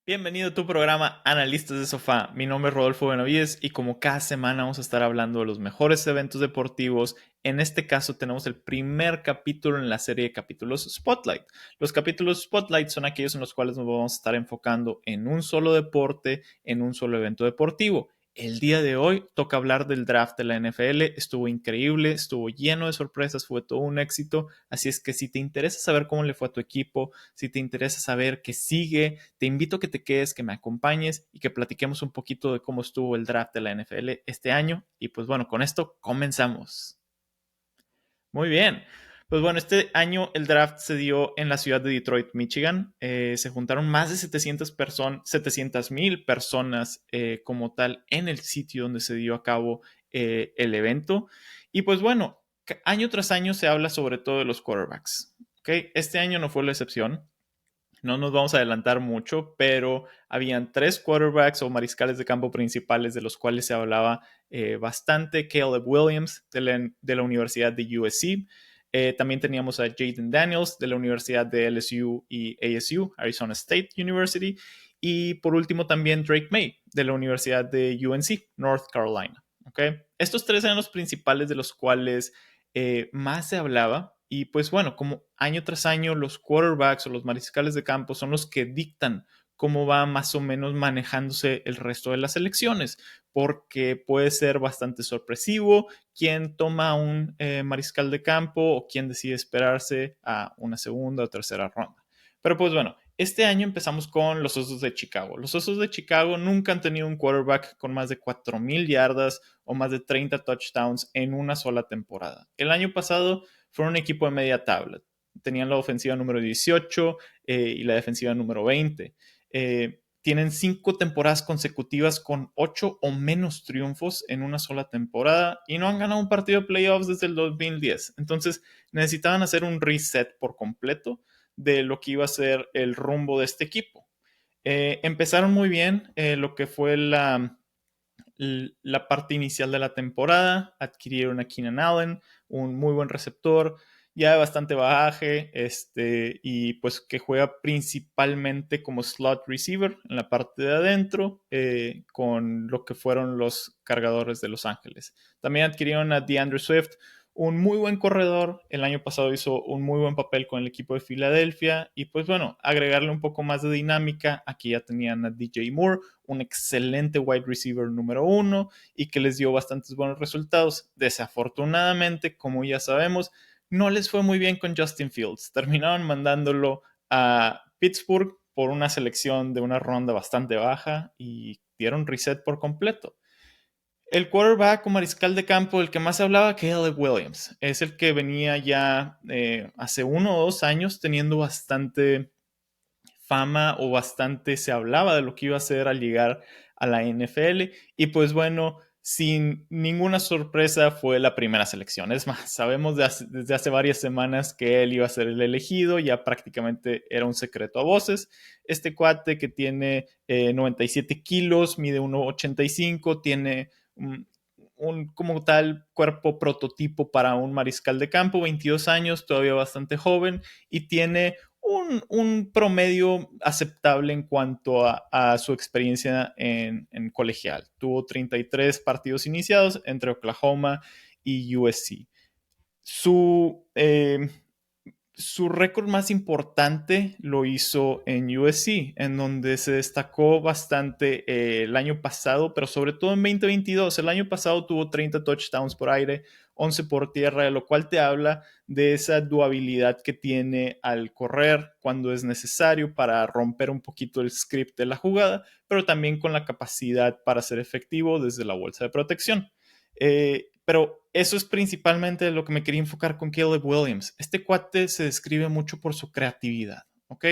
Bienvenido a tu programa Analistas de Sofá. Mi nombre es Rodolfo Benavides y como cada semana vamos a estar hablando de los mejores eventos deportivos. En este caso tenemos el primer capítulo en la serie de capítulos Spotlight. Los capítulos Spotlight son aquellos en los cuales nos vamos a estar enfocando en un solo deporte, en un solo evento deportivo. El día de hoy toca hablar del draft de la NFL. Estuvo increíble, estuvo lleno de sorpresas, fue todo un éxito. Así es que si te interesa saber cómo le fue a tu equipo, si te interesa saber qué sigue, te invito a que te quedes, que me acompañes y que platiquemos un poquito de cómo estuvo el draft de la NFL este año. Y pues bueno, con esto comenzamos. Muy bien. Pues bueno, este año el draft se dio en la ciudad de Detroit, Michigan. Se juntaron más de 700,000 personas como tal en el sitio donde se dio a cabo el evento. Y pues bueno, año tras año se habla sobre todo de los quarterbacks. ¿Okay? Este año no fue la excepción. No nos vamos a adelantar mucho, pero habían tres quarterbacks o mariscales de campo principales de los cuales se hablaba bastante. Caleb Williams de la Universidad de USC. También teníamos a Jayden Daniels de la Universidad de LSU y ASU, Arizona State University. Y por último también Drake May de la Universidad de UNC, North Carolina. ¿Okay? Estos tres eran los principales de los cuales más se hablaba. Y pues bueno, como año tras año los quarterbacks o los mariscales de campo son los que dictan cómo va más o menos manejándose el resto de las elecciones, porque puede ser bastante sorpresivo quién toma un mariscal de campo o quién decide esperarse a una segunda o tercera ronda. Pero pues bueno, este año empezamos con los Osos de Chicago. Los Osos de Chicago nunca han tenido un quarterback con más de 4,000 yardas o más de 30 touchdowns en una sola temporada. El año pasado fueron un equipo de media tabla. Tenían la ofensiva número 18 y la defensiva número 20. Tienen 5 temporadas consecutivas con 8 o menos triunfos en una sola temporada y no han ganado un partido de playoffs desde el 2010. Entonces necesitaban hacer un reset por completo de lo que iba a ser el rumbo de este equipo. Empezaron muy bien lo que fue la parte inicial de la temporada, adquirieron a Keenan Allen, un muy buen receptor, ya de bastante bagaje, y pues que juega principalmente como slot receiver en la parte de adentro, con lo que fueron los cargadores de Los Ángeles. También adquirieron a DeAndre Swift, un muy buen corredor. El año pasado hizo un muy buen papel con el equipo de Filadelfia. Y pues bueno, agregarle un poco más de dinámica. Aquí ya tenían a DJ Moore, un excelente wide receiver número 1 y que les dio bastantes buenos resultados. Desafortunadamente, como ya sabemos, no les fue muy bien con Justin Fields. Terminaron mandándolo a Pittsburgh por una selección de una ronda bastante baja y dieron reset por completo. El quarterback o mariscal de campo, el que más se hablaba, Caleb Williams, es el que venía ya hace 1 o 2 años teniendo bastante fama o bastante se hablaba de lo que iba a hacer al llegar a la NFL. Y pues bueno, sin ninguna sorpresa fue la primera selección. Es más, sabemos desde hace varias semanas que él iba a ser el elegido, ya prácticamente era un secreto a voces. Este cuate que tiene 97 kilos, mide 1,85, tiene como tal cuerpo prototipo para un mariscal de campo, 22 años, todavía bastante joven, y tiene un promedio aceptable en cuanto a su experiencia en colegial. Tuvo 33 partidos iniciados entre Oklahoma y USC. Su, su récord más importante lo hizo en USC, en donde se destacó bastante el año pasado, pero sobre todo en 2022. El año pasado tuvo 30 touchdowns por aire, 11 por tierra, de lo cual te habla de esa durabilidad que tiene al correr cuando es necesario para romper un poquito el script de la jugada, pero también con la capacidad para ser efectivo desde la bolsa de protección. Pero eso es principalmente lo que me quería enfocar con Caleb Williams. Este cuate se describe mucho por su creatividad, ¿ok?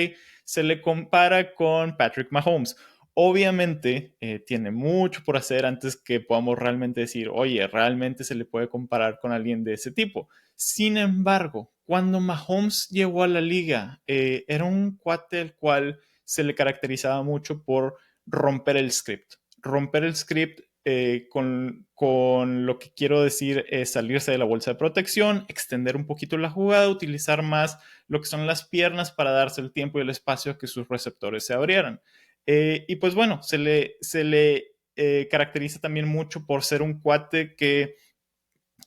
Se le compara con Patrick Mahomes. Obviamente tiene mucho por hacer antes que podamos realmente decir, oye, realmente se le puede comparar con alguien de ese tipo. Sin embargo, cuando Mahomes llegó a la liga, era un cuate el cual se le caracterizaba mucho por romper el script. Romper el script con lo que quiero decir es salirse de la bolsa de protección, extender un poquito la jugada, utilizar más lo que son las piernas para darse el tiempo y el espacio a que sus receptores se abrieran. Y pues bueno, se le caracteriza también mucho por ser un cuate que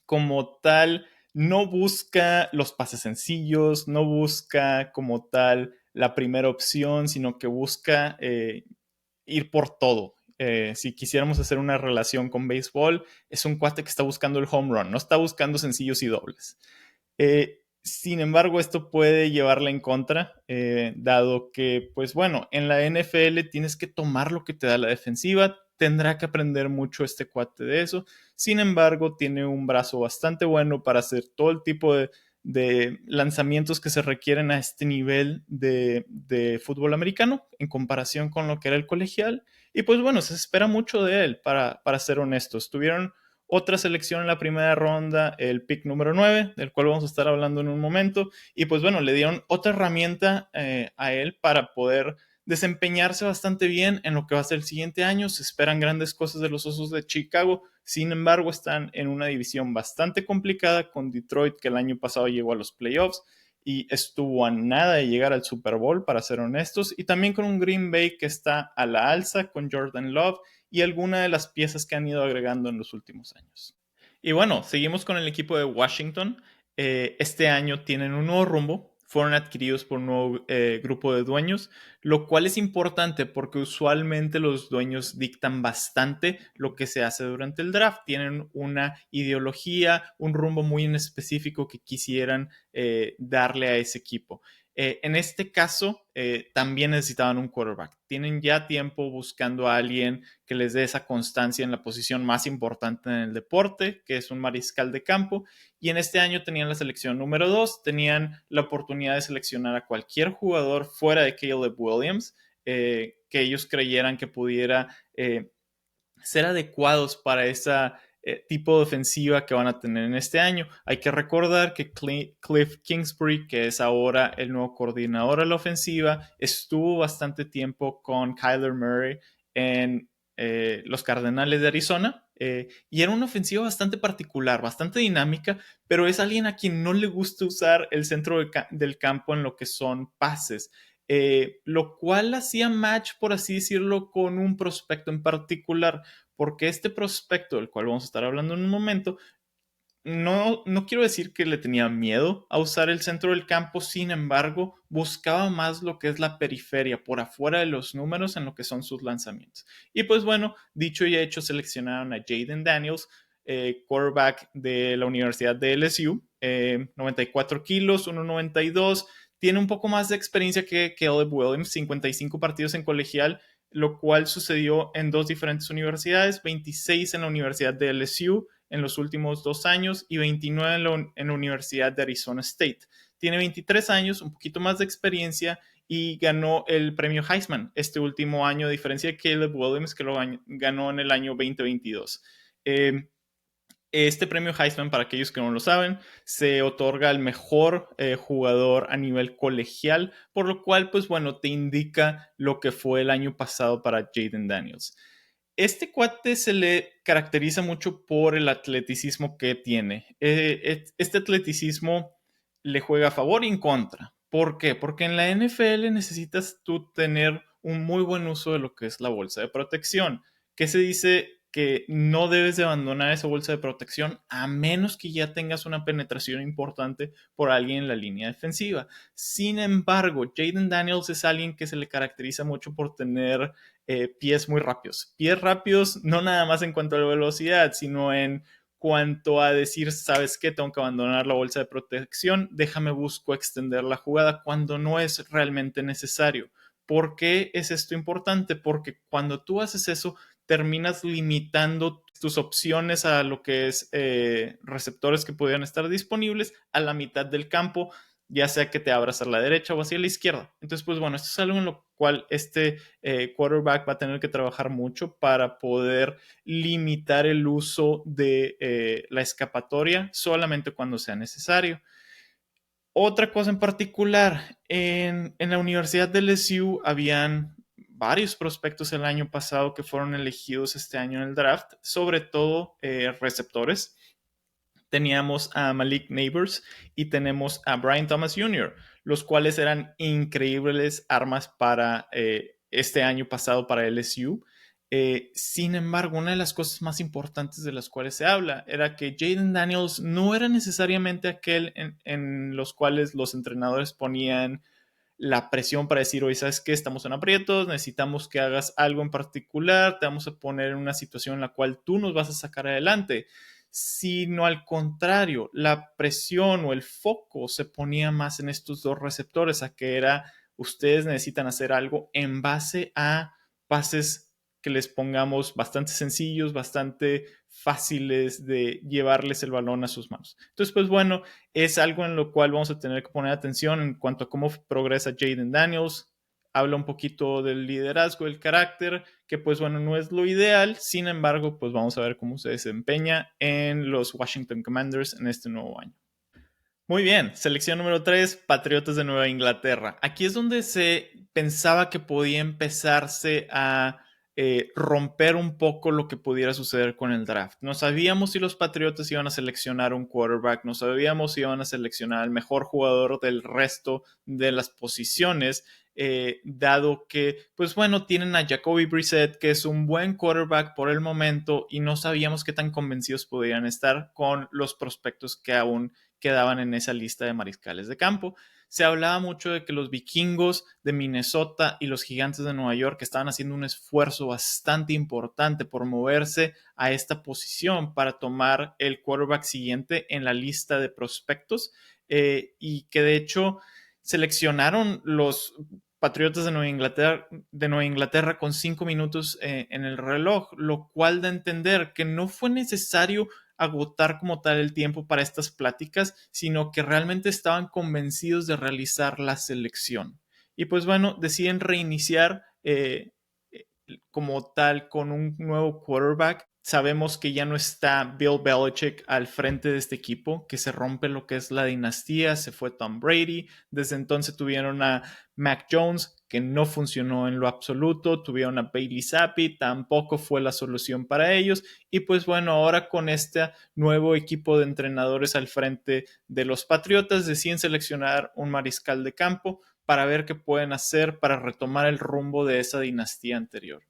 como tal no busca los pases sencillos, no busca como tal la primera opción, sino que busca ir por todo. Si quisiéramos hacer una relación con béisbol, es un cuate que está buscando el home run, no está buscando sencillos y dobles. Sin embargo, esto puede llevarle en contra, dado que, pues bueno, en la NFL tienes que tomar lo que te da la defensiva, tendrá que aprender mucho este cuate de eso. Sin embargo, tiene un brazo bastante bueno para hacer todo el tipo de lanzamientos que se requieren a este nivel de fútbol americano en comparación con lo que era el colegial. Y pues bueno, se espera mucho de él, para ser honestos. Tuvieron otra selección en la primera ronda, el pick número 9, del cual vamos a estar hablando en un momento. Y pues bueno, le dieron otra herramienta a él para poder desempeñarse bastante bien en lo que va a ser el siguiente año. Se esperan grandes cosas de los Osos de Chicago. Sin embargo, están en una división bastante complicada con Detroit, que el año pasado llegó a los playoffs y estuvo a nada de llegar al Super Bowl, para ser honestos, y también con un Green Bay que está a la alza con Jordan Love y alguna de las piezas que han ido agregando en los últimos años. Y bueno, seguimos con el equipo de Washington. Este año tienen un nuevo rumbo, fueron adquiridos por un nuevo grupo de dueños, lo cual es importante porque usualmente los dueños dictan bastante lo que se hace durante el draft. Tienen una ideología, un rumbo muy en específico que quisieran darle a ese equipo. En este caso, también necesitaban un quarterback. Tienen ya tiempo buscando a alguien que les dé esa constancia en la posición más importante en el deporte, que es un mariscal de campo. Y en este año tenían la selección número 2, tenían la oportunidad de seleccionar a cualquier jugador fuera de Caleb Williams, que ellos creyeran que pudiera ser adecuados para esa tipo de ofensiva que van a tener en este año. Hay que recordar que Cliff Kingsbury, que es ahora el nuevo coordinador de la ofensiva, estuvo bastante tiempo con Kyler Murray en los Cardenales de Arizona. Y era una ofensiva bastante particular, bastante dinámica, pero es alguien a quien no le gusta usar el centro del campo en lo que son pases. Lo cual hacía match, por así decirlo, con un prospecto en particular, porque este prospecto, del cual vamos a estar hablando en un momento, no quiero decir que le tenía miedo a usar el centro del campo, sin embargo, buscaba más lo que es la periferia, por afuera de los números en lo que son sus lanzamientos. Y pues bueno, dicho y hecho, seleccionaron a Jaden Daniels, quarterback de la Universidad de LSU, 94 kilos, 1,92, tiene un poco más de experiencia que Caleb Williams, 55 partidos en colegial, lo cual sucedió en dos diferentes universidades, 26 en la Universidad de LSU en los últimos 2 años y 29 en la Universidad de Arizona State. Tiene 23 años, un poquito más de experiencia y ganó el premio Heisman este último año, a diferencia de Caleb Williams, que lo ganó en el año 2022. Este premio Heisman, para aquellos que no lo saben, se otorga al mejor jugador a nivel colegial, por lo cual, pues bueno, te indica lo que fue el año pasado para Jaden Daniels. Este cuate se le caracteriza mucho por el atleticismo que tiene. Este atleticismo le juega a favor y en contra. ¿Por qué? Porque en la NFL necesitas tú tener un muy buen uso de lo que es la bolsa de protección. ¿Qué se dice? Que no debes de abandonar esa bolsa de protección a menos que ya tengas una penetración importante por alguien en la línea defensiva. Sin embargo, Jaden Daniels es alguien que se le caracteriza mucho por tener pies muy rápidos. Pies rápidos no nada más en cuanto a la velocidad, sino en cuanto a decir, ¿sabes qué? Tengo que abandonar la bolsa de protección, déjame busco extender la jugada cuando no es realmente necesario. ¿Por qué es esto importante? Porque cuando tú haces eso, terminas limitando tus opciones a lo que es receptores que pudieran estar disponibles a la mitad del campo, ya sea que te abras a la derecha o hacia la izquierda. Entonces, pues bueno, esto es algo en lo cual este quarterback va a tener que trabajar mucho para poder limitar el uso de la escapatoria solamente cuando sea necesario. Otra cosa en particular, en la Universidad de LSU habían varios prospectos el año pasado que fueron elegidos este año en el draft, sobre todo receptores. Teníamos a Malik Neighbors y tenemos a Brian Thomas Jr., los cuales eran increíbles armas para este año pasado para LSU. Sin embargo, una de las cosas más importantes de las cuales se habla era que Jayden Daniels no era necesariamente aquel en los cuales los entrenadores ponían la presión para decir, oye, ¿sabes qué? Estamos en aprietos, necesitamos que hagas algo en particular, te vamos a poner en una situación en la cual tú nos vas a sacar adelante, sino al contrario, la presión o el foco se ponía más en estos dos receptores, a que era, ustedes necesitan hacer algo en base a pases que les pongamos bastante sencillos, bastante fáciles de llevarles el balón a sus manos. Entonces, pues bueno, es algo en lo cual vamos a tener que poner atención en cuanto a cómo progresa Jayden Daniels. Habla un poquito del liderazgo, del carácter, que pues bueno, no es lo ideal. Sin embargo, pues vamos a ver cómo se desempeña en los Washington Commanders en este nuevo año. Muy bien, selección número 3, Patriotas de Nueva Inglaterra. Aquí es donde se pensaba que podía empezarse a romper un poco lo que pudiera suceder con el draft. No sabíamos si los Patriotas iban a seleccionar un quarterback, no sabíamos si iban a seleccionar al mejor jugador del resto de las posiciones, dado que, pues bueno, tienen a Jacoby Brissett, que es un buen quarterback por el momento, y no sabíamos qué tan convencidos podían estar con los prospectos que aún quedaban en esa lista de mariscales de campo. Se hablaba mucho de que los vikingos de Minnesota y los gigantes de Nueva York estaban haciendo un esfuerzo bastante importante por moverse a esta posición para tomar el quarterback siguiente en la lista de prospectos, y que de hecho seleccionaron los Patriotas de Nueva Inglaterra con 5 minutos en el reloj, lo cual da a entender que no fue necesario agotar como tal el tiempo para estas pláticas, sino que realmente estaban convencidos de realizar la selección. Y pues bueno, deciden reiniciar como tal con un nuevo quarterback. Sabemos que ya no está Bill Belichick al frente de este equipo, que se rompe lo que es la dinastía, se fue Tom Brady, desde entonces tuvieron a Mac Jones, que no funcionó en lo absoluto, tuvieron a Bailey Zappi, tampoco fue la solución para ellos, y pues bueno, ahora con este nuevo equipo de entrenadores al frente de los Patriotas, deciden seleccionar un mariscal de campo para ver qué pueden hacer para retomar el rumbo de esa dinastía anterior.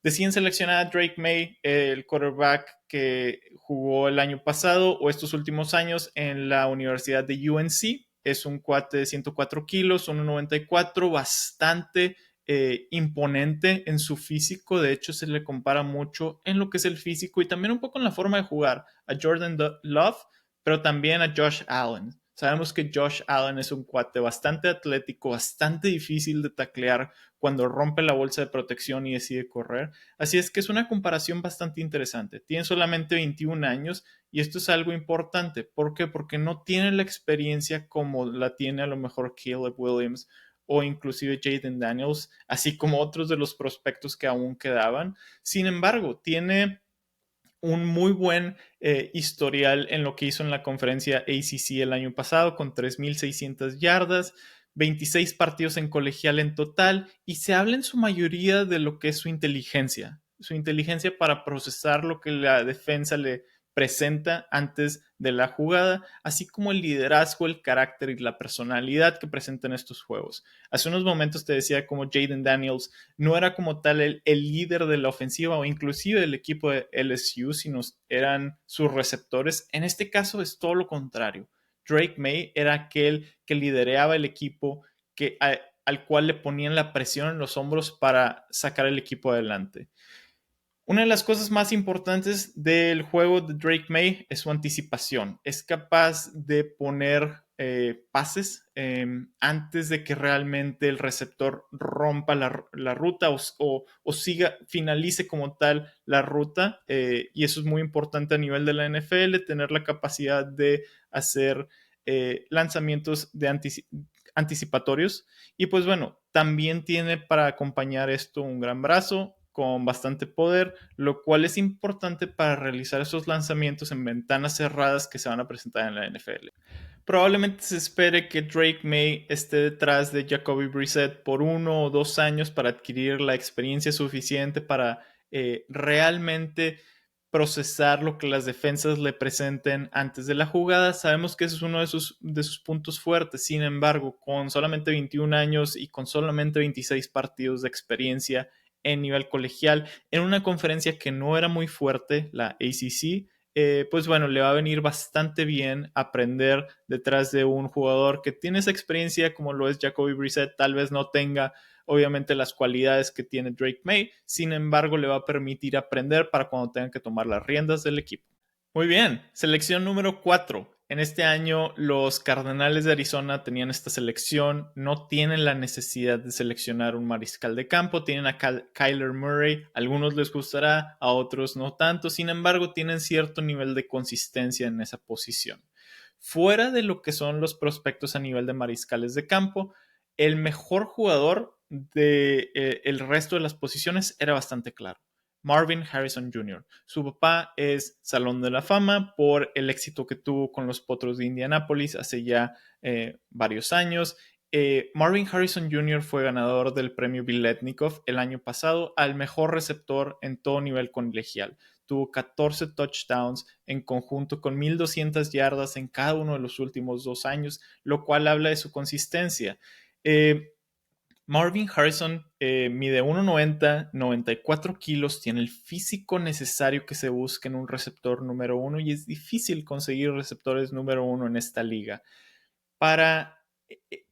Deciden seleccionar a Drake May, el quarterback que jugó el año pasado o estos últimos años en la Universidad de UNC. Es un cuate de 104 kilos, 1,94, bastante imponente en su físico. De hecho, se le compara mucho en lo que es el físico y también un poco en la forma de jugar a Jordan Love, pero también a Josh Allen. Sabemos que Josh Allen es un cuate bastante atlético, bastante difícil de taclear cuando rompe la bolsa de protección y decide correr. Así es que es una comparación bastante interesante. Tiene solamente 21 años y esto es algo importante. ¿Por qué? Porque no tiene la experiencia como la tiene a lo mejor Caleb Williams o inclusive Jayden Daniels, así como otros de los prospectos que aún quedaban. Sin embargo, tiene un muy buen historial en lo que hizo en la conferencia ACC el año pasado, con 3,600 yardas, 26 partidos en colegial en total, y se habla en su mayoría de lo que es su inteligencia para procesar lo que la defensa le presenta antes de la jugada, así como el liderazgo, el carácter y la personalidad que presentan estos juegos. Hace unos momentos te decía como Jayden Daniels no era como tal el líder de la ofensiva o inclusive del equipo de LSU, sino eran sus receptores. En este caso es todo lo contrario. Drake May era aquel que lideraba el equipo, al cual le ponían la presión en los hombros para sacar el equipo adelante. Una de las cosas más importantes del juego de Drake May es su anticipación. Es capaz de poner pases antes de que realmente el receptor rompa la ruta o finalice como tal la ruta. Y eso es muy importante a nivel de la NFL, tener la capacidad de hacer lanzamientos anticipatorios. Y pues bueno, también tiene para acompañar esto un gran brazo con bastante poder, lo cual es importante para realizar esos lanzamientos en ventanas cerradas que se van a presentar en la NFL. Probablemente se espere que Drake May esté detrás de Jacoby Brissett por 1 o 2 años para adquirir la experiencia suficiente para realmente procesar lo que las defensas le presenten antes de la jugada. Sabemos que ese es uno de sus puntos fuertes. Sin embargo, con solamente 21 años y con solamente 26 partidos de experiencia en nivel colegial, en una conferencia que no era muy fuerte, la ACC, pues bueno, le va a venir bastante bien aprender detrás de un jugador que tiene esa experiencia como lo es Jacoby Brissett. Tal vez no tenga obviamente las cualidades que tiene Drake May, sin embargo le va a permitir aprender para cuando tengan que tomar las riendas del equipo. Muy bien, selección número 4. En este año los Cardenales de Arizona tenían esta selección, no tienen la necesidad de seleccionar un mariscal de campo, tienen a Kyler Murray, a algunos les gustará, a otros no tanto, sin embargo tienen cierto nivel de consistencia en esa posición. Fuera de lo que son los prospectos a nivel de mariscales de campo, el mejor jugador de el resto de las posiciones era bastante claro. Marvin Harrison Jr. Su papá es Salón de la Fama por el éxito que tuvo con los Potros de Indianápolis hace ya varios años. Marvin Harrison Jr. fue ganador del premio Biletnikoff el año pasado al mejor receptor en todo nivel colegial. Tuvo 14 touchdowns en conjunto con 1,200 yardas en cada uno de los últimos 2 años, lo cual habla de su consistencia. Marvin Harrison mide 1,90, 94 kilos, tiene el físico necesario que se busca en un receptor número 1 y es difícil conseguir receptores número 1 en esta liga. Para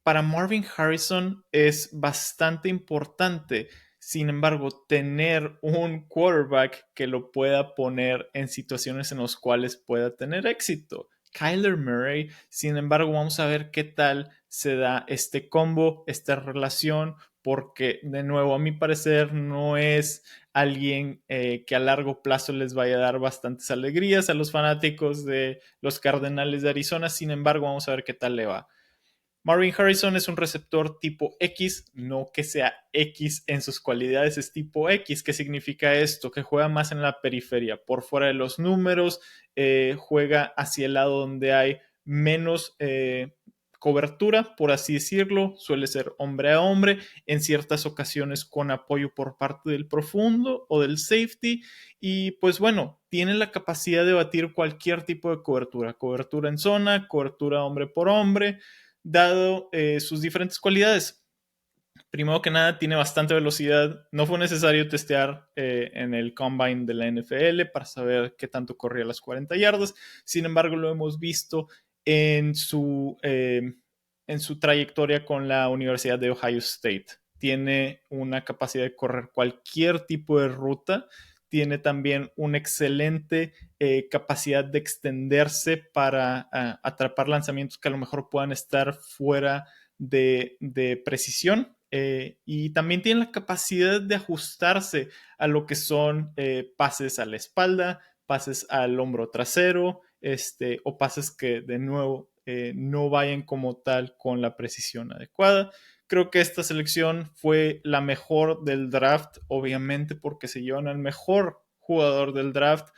Marvin Harrison es bastante importante, sin embargo, tener un quarterback que lo pueda poner en situaciones en las cuales pueda tener éxito. Kyler Murray, sin embargo, vamos a ver qué tal se da este combo, esta relación, porque de nuevo, a mi parecer, no es alguien que a largo plazo les vaya a dar bastantes alegrías a los fanáticos de los Cardenales de Arizona. Sin embargo, vamos a ver qué tal le va. Marvin Harrison es un receptor tipo X, no que sea X en sus cualidades, es tipo X. ¿Qué significa esto? Que juega más en la periferia, por fuera de los números, juega hacia el lado donde hay menos cobertura, por así decirlo, suele ser hombre a hombre, en ciertas ocasiones con apoyo por parte del profundo o del safety, y pues bueno, tiene la capacidad de batir cualquier tipo de cobertura en zona, cobertura hombre por hombre, dado sus diferentes cualidades. Primero que nada, tiene bastante velocidad. No fue necesario testear en el combine de la NFL para saber qué tanto corría las 40 yardas. Sin embargo, lo hemos visto en su trayectoria con la Universidad de Ohio State. Tiene una capacidad de correr cualquier tipo de ruta. Tiene también una excelente capacidad de extenderse para atrapar lanzamientos que a lo mejor puedan estar fuera de precisión. Y también tiene la capacidad de ajustarse a lo que son pases a la espalda, pases al hombro trasero, o pases que de nuevo no vayan como tal con la precisión adecuada. Creo que esta selección fue la mejor del draft, obviamente porque se llevan al mejor jugador del draft,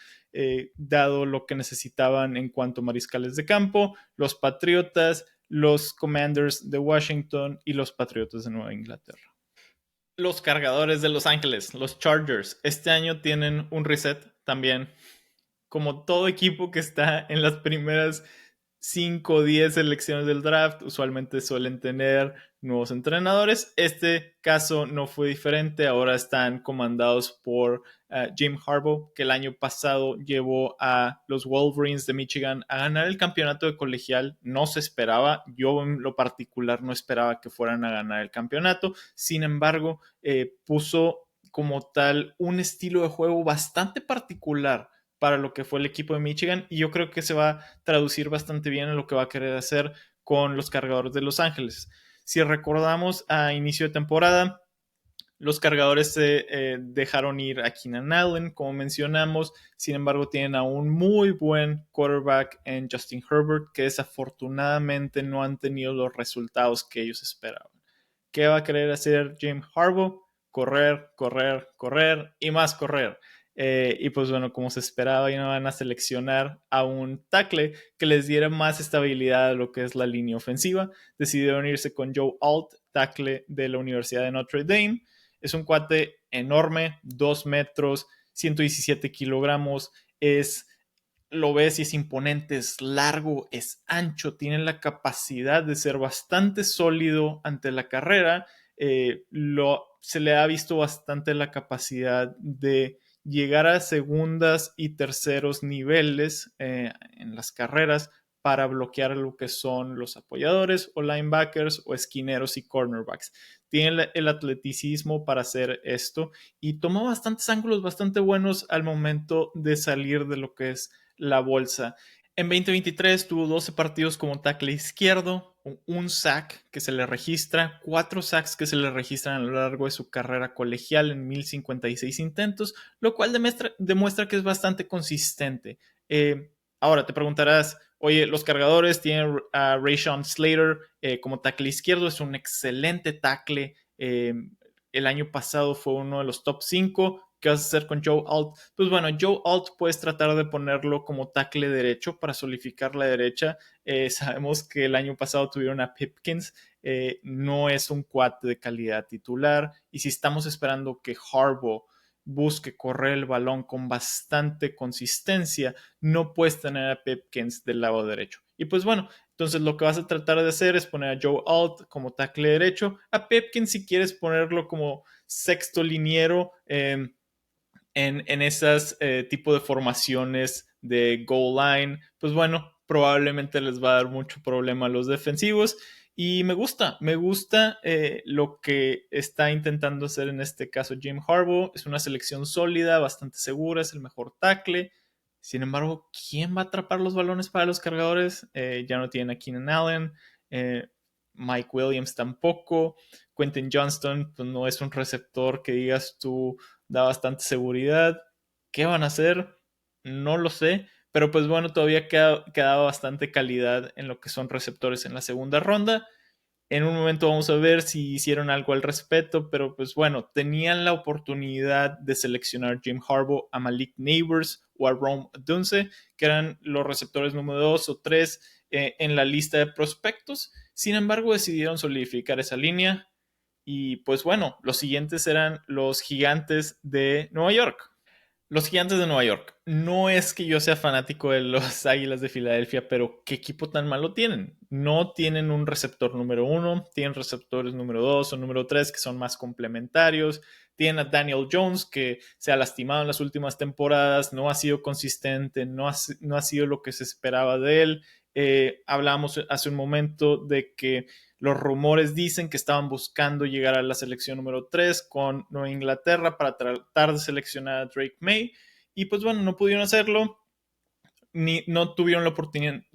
dado lo que necesitaban en cuanto a mariscales de campo, los Patriotas, los Commanders de Washington y los Patriotas de Nueva Inglaterra. Los Cargadores de Los Ángeles, los Chargers, este año tienen un reset también. Como todo equipo que está en las primeras 5 o 10 selecciones del draft, usualmente suelen tener nuevos entrenadores. Este caso no fue diferente. Ahora están comandados por Jim Harbaugh, que el año pasado llevó a los Wolverines de Michigan a ganar el campeonato de colegial. No se esperaba, yo en lo particular no esperaba que fueran a ganar el campeonato. Sin embargo, puso como tal un estilo de juego bastante particular para lo que fue el equipo de Michigan, y yo creo que se va a traducir bastante bien en lo que va a querer hacer con los Cargadores de Los Ángeles. Si recordamos a inicio de temporada, los Cargadores dejaron ir a Keenan Allen, como mencionamos. Sin embargo, tienen a un muy buen quarterback en Justin Herbert, que desafortunadamente no han tenido los resultados que ellos esperaban. ¿Qué va a querer hacer Jim Harbaugh? Correr, correr, correr y más correr. Y pues bueno, como se esperaba, ya van a seleccionar a un tackle que les diera más estabilidad a lo que es la línea ofensiva. Decidieron irse con Joe Alt, tackle de la Universidad de Notre Dame. Es un cuate enorme, 2 metros, 117 kilogramos. lo ves y es imponente, es largo, es ancho, tiene la capacidad de ser bastante sólido ante la carrera. Se le ha visto bastante la capacidad de llegar a segundas y terceros niveles en las carreras para bloquear lo que son los apoyadores o linebackers o esquineros y cornerbacks. Tiene el atleticismo para hacer esto y toma bastantes ángulos bastante buenos al momento de salir de lo que es la bolsa. En 2023 tuvo 12 partidos como tackle izquierdo, un sack que se le registra, 4 sacks que se le registran a lo largo de su carrera colegial en 1056 intentos, lo cual demuestra que es bastante consistente. Ahora te preguntarás, oye, los cargadores tienen a Rashawn Slater como tackle izquierdo, es un excelente tackle. El año pasado fue uno de los top 5. ¿Qué vas a hacer con Joe Alt? Pues bueno, Joe Alt puedes tratar de ponerlo como tackle derecho para solidificar la derecha. Sabemos que el año pasado tuvieron a Pipkins. No es un cuate de calidad titular. Y si estamos esperando que Harbaugh busque correr el balón con bastante consistencia, no puedes tener a Pipkins del lado derecho. Y pues bueno, entonces lo que vas a tratar de hacer es poner a Joe Alt como tackle derecho, a Pipkins si quieres ponerlo como sexto liniero en esas tipo de formaciones de goal line, pues bueno, probablemente les va a dar mucho problema a los defensivos. Y me gusta lo que está intentando hacer en este caso Jim Harbaugh. Es una selección sólida, bastante segura, es el mejor tackle. Sin embargo, ¿quién va a atrapar los balones para los cargadores? Ya no tienen a Keenan Allen, Mike Williams tampoco. Quentin Johnston pues, no es un receptor que digas tú da bastante seguridad. ¿Qué van a hacer? No lo sé. Pero pues bueno, todavía quedaba bastante calidad en lo que son receptores en la segunda ronda. En un momento vamos a ver si hicieron algo al respecto, pero pues bueno, tenían la oportunidad de seleccionar Jim Harbaugh a Malik Neighbors o a Rome Odunze, que eran los receptores número 2 o 3 en la lista de prospectos. Sin embargo, decidieron solidificar esa línea y pues bueno, los siguientes eran los Gigantes de Nueva York. Los Gigantes de Nueva York. No es que yo sea fanático de los Águilas de Filadelfia, pero ¿qué equipo tan malo tienen? No tienen un receptor número 1, tienen receptores número 2 o número 3 que son más complementarios. Tienen a Daniel Jones que se ha lastimado en las últimas temporadas, no ha sido consistente, no ha sido lo que se esperaba de él. Hablábamos hace un momento de que los rumores dicen que estaban buscando llegar a la selección número 3 con Nueva Inglaterra para tratar de seleccionar a Drake May. Y pues bueno, no pudieron hacerlo. No tuvieron la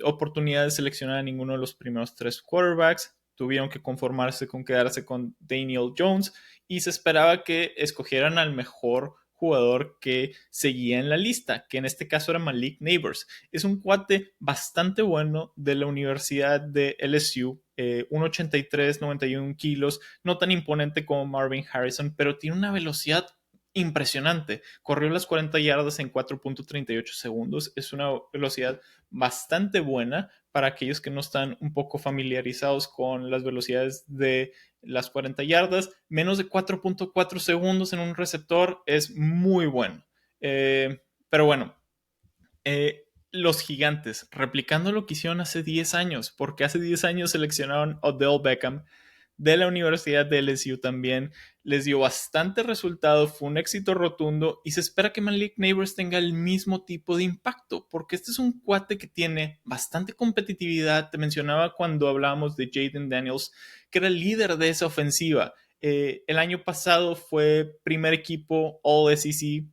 oportunidad de seleccionar a ninguno de los primeros 3 quarterbacks. Tuvieron que conformarse con quedarse con Daniel Jones y se esperaba que escogieran al mejor jugador que seguía en la lista, que en este caso era Malik Neighbors. Es un cuate bastante bueno de la Universidad de LSU, 1,83, 91 kilos, no tan imponente como Marvin Harrison, pero tiene una velocidad impresionante. Corrió las 40 yardas en 4.38 segundos. Es una velocidad bastante buena para aquellos que no están un poco familiarizados con las velocidades de las 40 yardas. Menos de 4.4 segundos en un receptor es muy bueno. Pero bueno, los Gigantes, replicando lo que hicieron hace 10 años, porque hace 10 años seleccionaron a Odell Beckham de la Universidad de LSU también, les dio bastante resultado, fue un éxito rotundo y se espera que Malik Neighbors tenga el mismo tipo de impacto, porque este es un cuate que tiene bastante competitividad. Te mencionaba cuando hablábamos de Jaden Daniels, que era el líder de esa ofensiva. El año pasado fue primer equipo All SEC.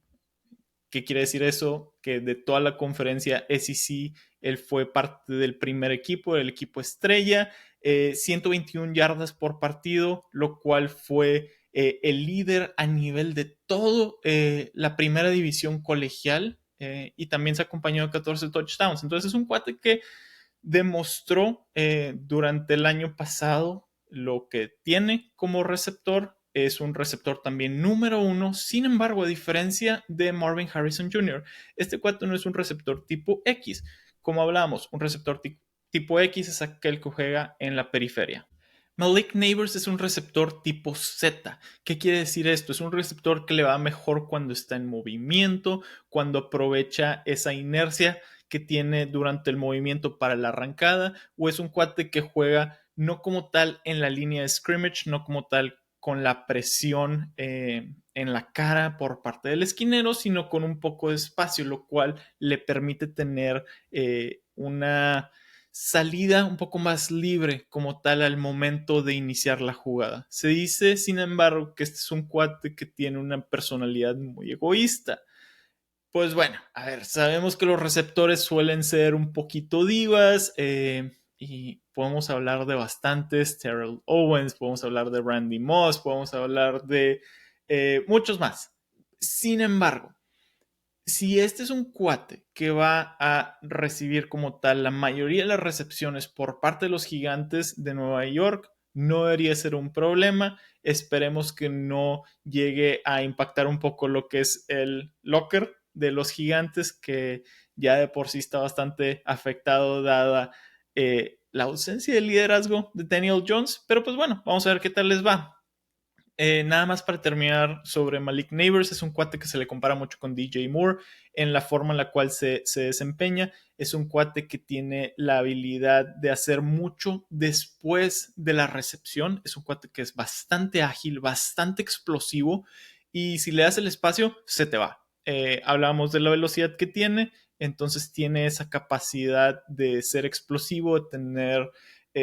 ¿Qué quiere decir eso? Que de toda la conferencia SEC, él fue parte del primer equipo, el equipo estrella, 121 yardas por partido, lo cual fue el líder a nivel de todo la primera división colegial y también se acompañó de 14 touchdowns. Entonces es un cuate que demostró durante el año pasado lo que tiene como receptor. Es un receptor también número 1. Sin embargo, a diferencia de Marvin Harrison Jr., este cuate no es un receptor tipo X. Como hablamos, un receptor tipo X es aquel que juega en la periferia. Malik Neighbors es un receptor tipo Z. ¿Qué quiere decir esto? Es un receptor que le va mejor cuando está en movimiento, cuando aprovecha esa inercia que tiene durante el movimiento para la arrancada, o es un cuate que juega no como tal en la línea de scrimmage, no como tal con la presión en la cara por parte del esquinero, sino con un poco de espacio, lo cual le permite tener una salida un poco más libre como tal al momento de iniciar la jugada. Se dice, sin embargo, que este es un cuate que tiene una personalidad muy egoísta. Pues bueno, a ver, sabemos que los receptores suelen ser un poquito divas y podemos hablar de bastantes, Terrell Owens, podemos hablar de Randy Moss, podemos hablar de muchos más. Sin embargo, si este es un cuate que va a recibir como tal la mayoría de las recepciones por parte de los Gigantes de Nueva York, no debería ser un problema. Esperemos que no llegue a impactar un poco lo que es el locker de los Gigantes, que ya de por sí está bastante afectado dada la ausencia de liderazgo de Daniel Jones. Pero pues bueno, vamos a ver qué tal les va. Nada más para terminar sobre Malik Neighbors, es un cuate que se le compara mucho con DJ Moore en la forma en la cual se desempeña. Es un cuate que tiene la habilidad de hacer mucho después de la recepción. Es un cuate que es bastante ágil, bastante explosivo y si le das el espacio, se te va. Hablamos de la velocidad que tiene, entonces tiene esa capacidad de ser explosivo, de tener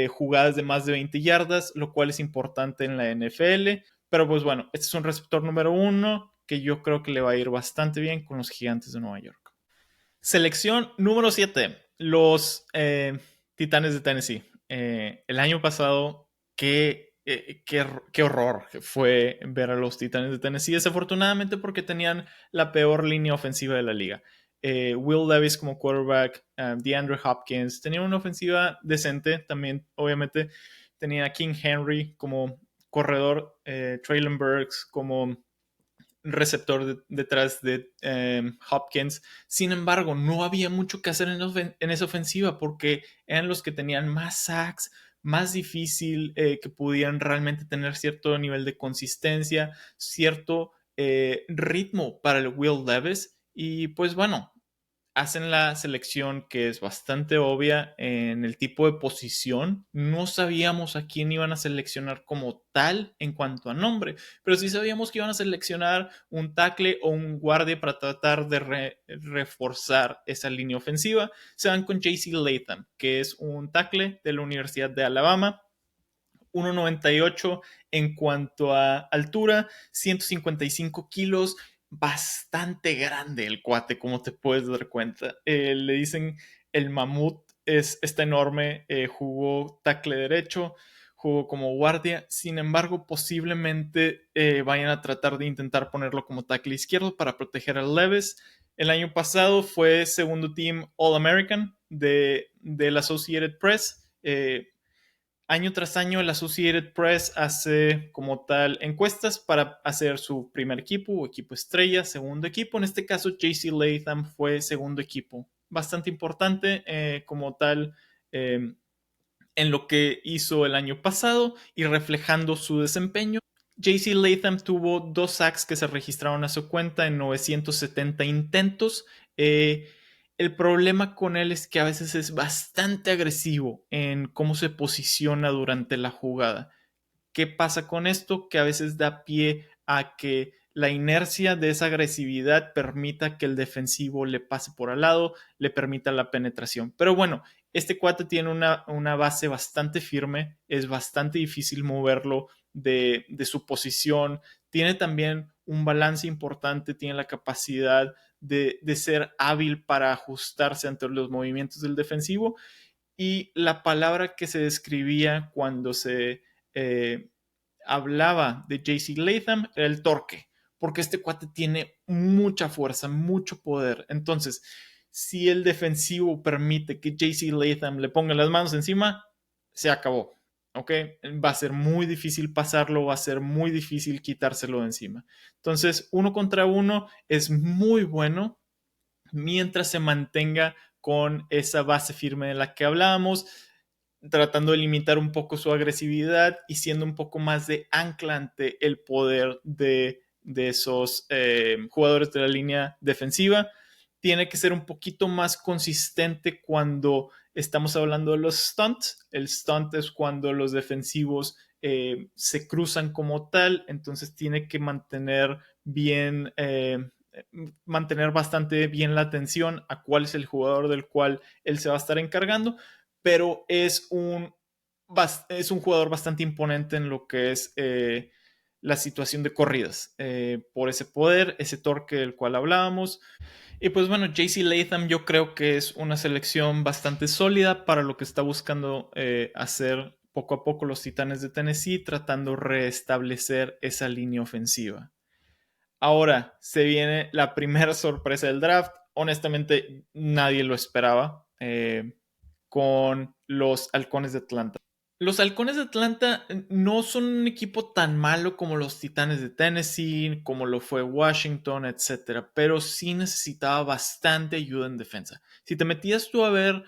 jugadas de más de 20 yardas, lo cual es importante en la NFL. Pero pues bueno, este es un receptor número uno que yo creo que le va a ir bastante bien con los Gigantes de Nueva York. Selección número 7, los Titanes de Tennessee. El año pasado, qué horror fue ver a los Titanes de Tennessee, desafortunadamente porque tenían la peor línea ofensiva de la liga. Will Levis como quarterback, DeAndre Hopkins, tenían una ofensiva decente, también obviamente tenía a King Henry como corredor, Traylon Burks como receptor detrás de Hopkins. Sin embargo, no había mucho que hacer en esa ofensiva porque eran los que tenían más sacks, más difícil que pudieran realmente tener cierto nivel de consistencia, cierto ritmo para el Will Levis. Y pues bueno, hacen la selección que es bastante obvia en el tipo de posición. No sabíamos a quién iban a seleccionar como tal en cuanto a nombre, pero sí sabíamos que iban a seleccionar un tackle o un guardia para tratar de reforzar esa línea ofensiva. Se van con JC Latham, que es un tackle de la Universidad de Alabama. 1,98 en cuanto a altura, 155 kilos, bastante grande el cuate, como te puedes dar cuenta. Le dicen el mamut, está enorme, jugó tackle derecho, jugó como guardia, sin embargo posiblemente vayan a tratar de intentar ponerlo como tackle izquierdo para proteger a Levis. El año pasado fue segundo team All-American del Associated Press. Año tras año el Associated Press hace como tal encuestas para hacer su primer equipo o equipo estrella, segundo equipo. En este caso, JC Latham fue segundo equipo. Bastante importante como tal en lo que hizo el año pasado y reflejando su desempeño. JC Latham tuvo 2 sacks que se registraron a su cuenta en 970 intentos. El problema con él es que a veces es bastante agresivo en cómo se posiciona durante la jugada. ¿Qué pasa con esto? Que a veces da pie a que la inercia de esa agresividad permita que el defensivo le pase por al lado, le permita la penetración. Pero bueno, este cuate tiene una base bastante firme, es bastante difícil moverlo de su posición, tiene también un balance importante, tiene la capacidad de ser hábil para ajustarse ante los movimientos del defensivo y la palabra que se describía cuando se hablaba de JC Latham era el torque, porque este cuate tiene mucha fuerza, mucho poder. Entonces, si el defensivo permite que JC Latham le ponga las manos encima, se acabó. ¿Ok? Va a ser muy difícil pasarlo, va a ser muy difícil quitárselo de encima. Entonces, 1 contra 1 es muy bueno mientras se mantenga con esa base firme de la que hablábamos. tratando de limitar un poco su agresividad y siendo un poco más de ancla ante el poder de esos jugadores de la línea defensiva. Tiene que ser un poquito más consistente cuando estamos hablando de los stunts. El stunt es cuando los defensivos se cruzan como tal, entonces tiene que mantener bien, mantener bastante bien la atención a cuál es el jugador del cual él se va a estar encargando, pero es un jugador bastante imponente en lo que es la situación de corridas, por ese poder, ese torque del cual hablábamos. Y pues bueno, JC Latham yo creo que es una selección bastante sólida para lo que está buscando hacer poco a poco los Titanes de Tennessee, tratando de restablecer esa línea ofensiva. Ahora se viene la primera sorpresa del draft. Honestamente, nadie lo esperaba con los Halcones de Atlanta. Los Halcones de Atlanta no son un equipo tan malo como los Titanes de Tennessee, como lo fue Washington, etcétera, pero sí necesitaba bastante ayuda en defensa. Si te metías tú a ver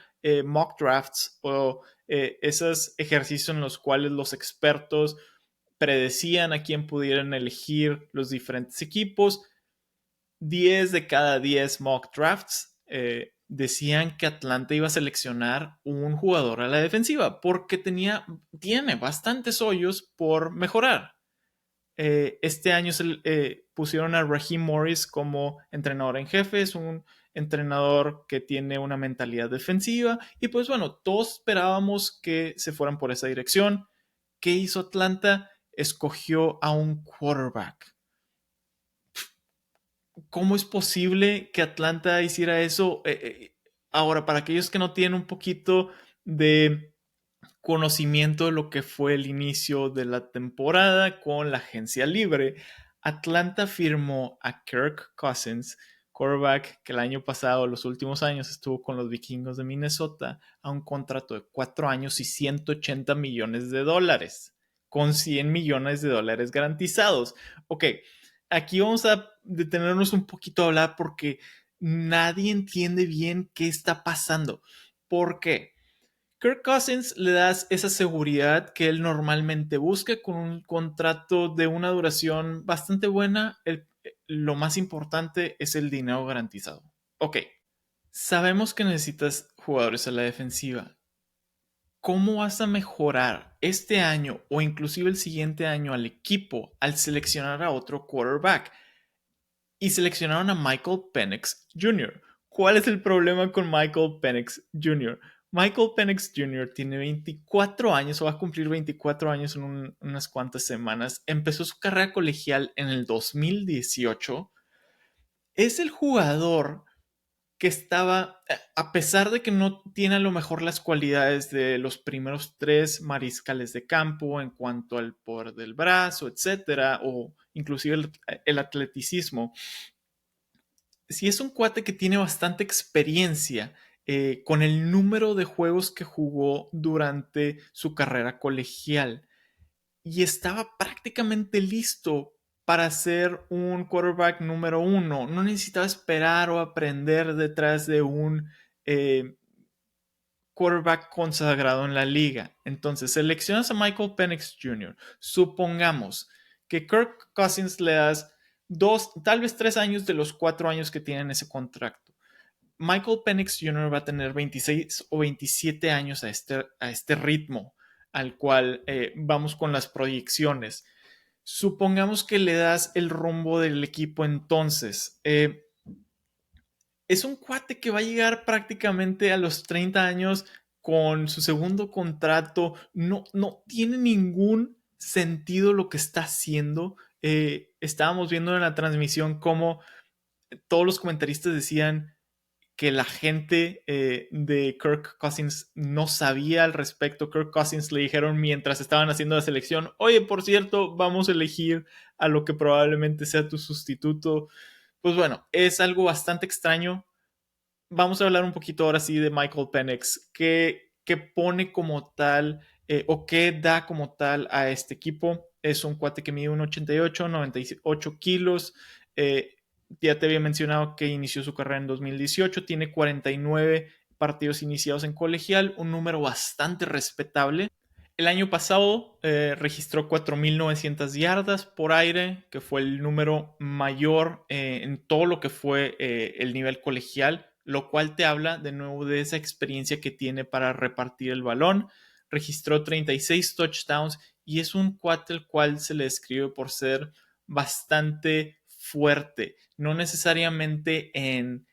mock drafts o esos ejercicios en los cuales los expertos predecían a quién pudieran elegir los diferentes equipos, 10 de cada 10 mock drafts decían que Atlanta iba a seleccionar un jugador a la defensiva porque tiene bastantes hoyos por mejorar. Este año pusieron a Raheem Morris como entrenador en jefe, es un entrenador que tiene una mentalidad defensiva y pues bueno, todos esperábamos que se fueran por esa dirección. ¿Qué hizo Atlanta? Escogió a un quarterback. ¿Cómo es posible que Atlanta hiciera eso? Ahora, para aquellos que no tienen un poquito de conocimiento de lo que fue el inicio de la temporada con la agencia libre, Atlanta firmó a Kirk Cousins, quarterback que el año pasado, los últimos años, estuvo con los Vikingos de Minnesota, a un contrato de 4 años y 180 millones de dólares, con 100 millones de dólares garantizados. Ok, aquí vamos a detenernos un poquito a hablar porque nadie entiende bien qué está pasando. ¿Por qué? Kirk Cousins le das esa seguridad que él normalmente busca con un contrato de una duración bastante buena. Lo más importante es el dinero garantizado. Ok, sabemos que necesitas jugadores a la defensiva. ¿Cómo vas a mejorar este año o inclusive el siguiente año al equipo al seleccionar a otro quarterback? Y seleccionaron a Michael Penix Jr. ¿Cuál es el problema con Michael Penix Jr.? Michael Penix Jr. tiene 24 años o va a cumplir 24 años en unas cuantas semanas. Empezó su carrera colegial en el 2018. Es el jugador que estaba, a pesar de que no tiene a lo mejor las cualidades de los primeros 3 mariscales de campo en cuanto al poder del brazo, etcétera, o inclusive el atleticismo, si es un cuate que tiene bastante experiencia con el número de juegos que jugó durante su carrera colegial y estaba prácticamente listo para ser un quarterback número 1. No necesitaba esperar o aprender detrás de un quarterback consagrado en la liga. Entonces, seleccionas a Michael Penix Jr. Supongamos que Kirk Cousins le das 2, tal vez 3 años de los 4 años que tienen ese contrato. Michael Penix Jr. va a tener 26 o 27 años a este ritmo al cual vamos con las proyecciones. Supongamos que le das el rumbo del equipo entonces. Es un cuate que va a llegar prácticamente a los 30 años con su segundo contrato. No tiene ningún sentido lo que está haciendo. Estábamos viendo en la transmisión cómo todos los comentaristas decían que la gente de Kirk Cousins no sabía al respecto. Kirk Cousins le dijeron mientras estaban haciendo la selección, oye, por cierto, vamos a elegir a lo que probablemente sea tu sustituto. Pues bueno, es algo bastante extraño. Vamos a hablar un poquito ahora sí de Michael Penix. ¿Qué pone como tal o qué da como tal a este equipo? Es un cuate que mide 1,88, 98 kilos. Ya te había mencionado que inició su carrera en 2018. Tiene 49 partidos iniciados en colegial, un número bastante respetable. El año pasado registró 4.900 yardas por aire, que fue el número mayor en todo lo que fue el nivel colegial, lo cual te habla de nuevo de esa experiencia que tiene para repartir el balón. Registró 36 touchdowns y es un cuate el cual se le describe por ser bastante fuerte, no necesariamente en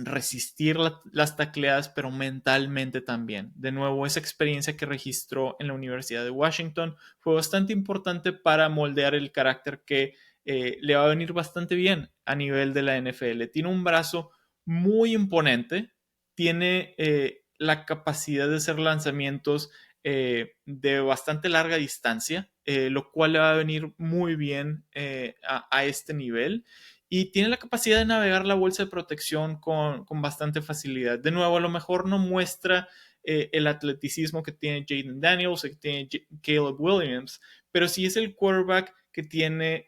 resistir las tacleadas, pero mentalmente también. De nuevo, esa experiencia que registró en la Universidad de Washington fue bastante importante para moldear el carácter que le va a venir bastante bien a nivel de la NFL. Tiene un brazo muy imponente, tiene la capacidad de hacer lanzamientos de bastante larga distancia, lo cual le va a venir muy bien a este nivel y tiene la capacidad de navegar la bolsa de protección con bastante facilidad. De nuevo, a lo mejor no muestra el atleticismo que tiene Jaden Daniels, que tiene Caleb Williams, pero sí es el quarterback que tiene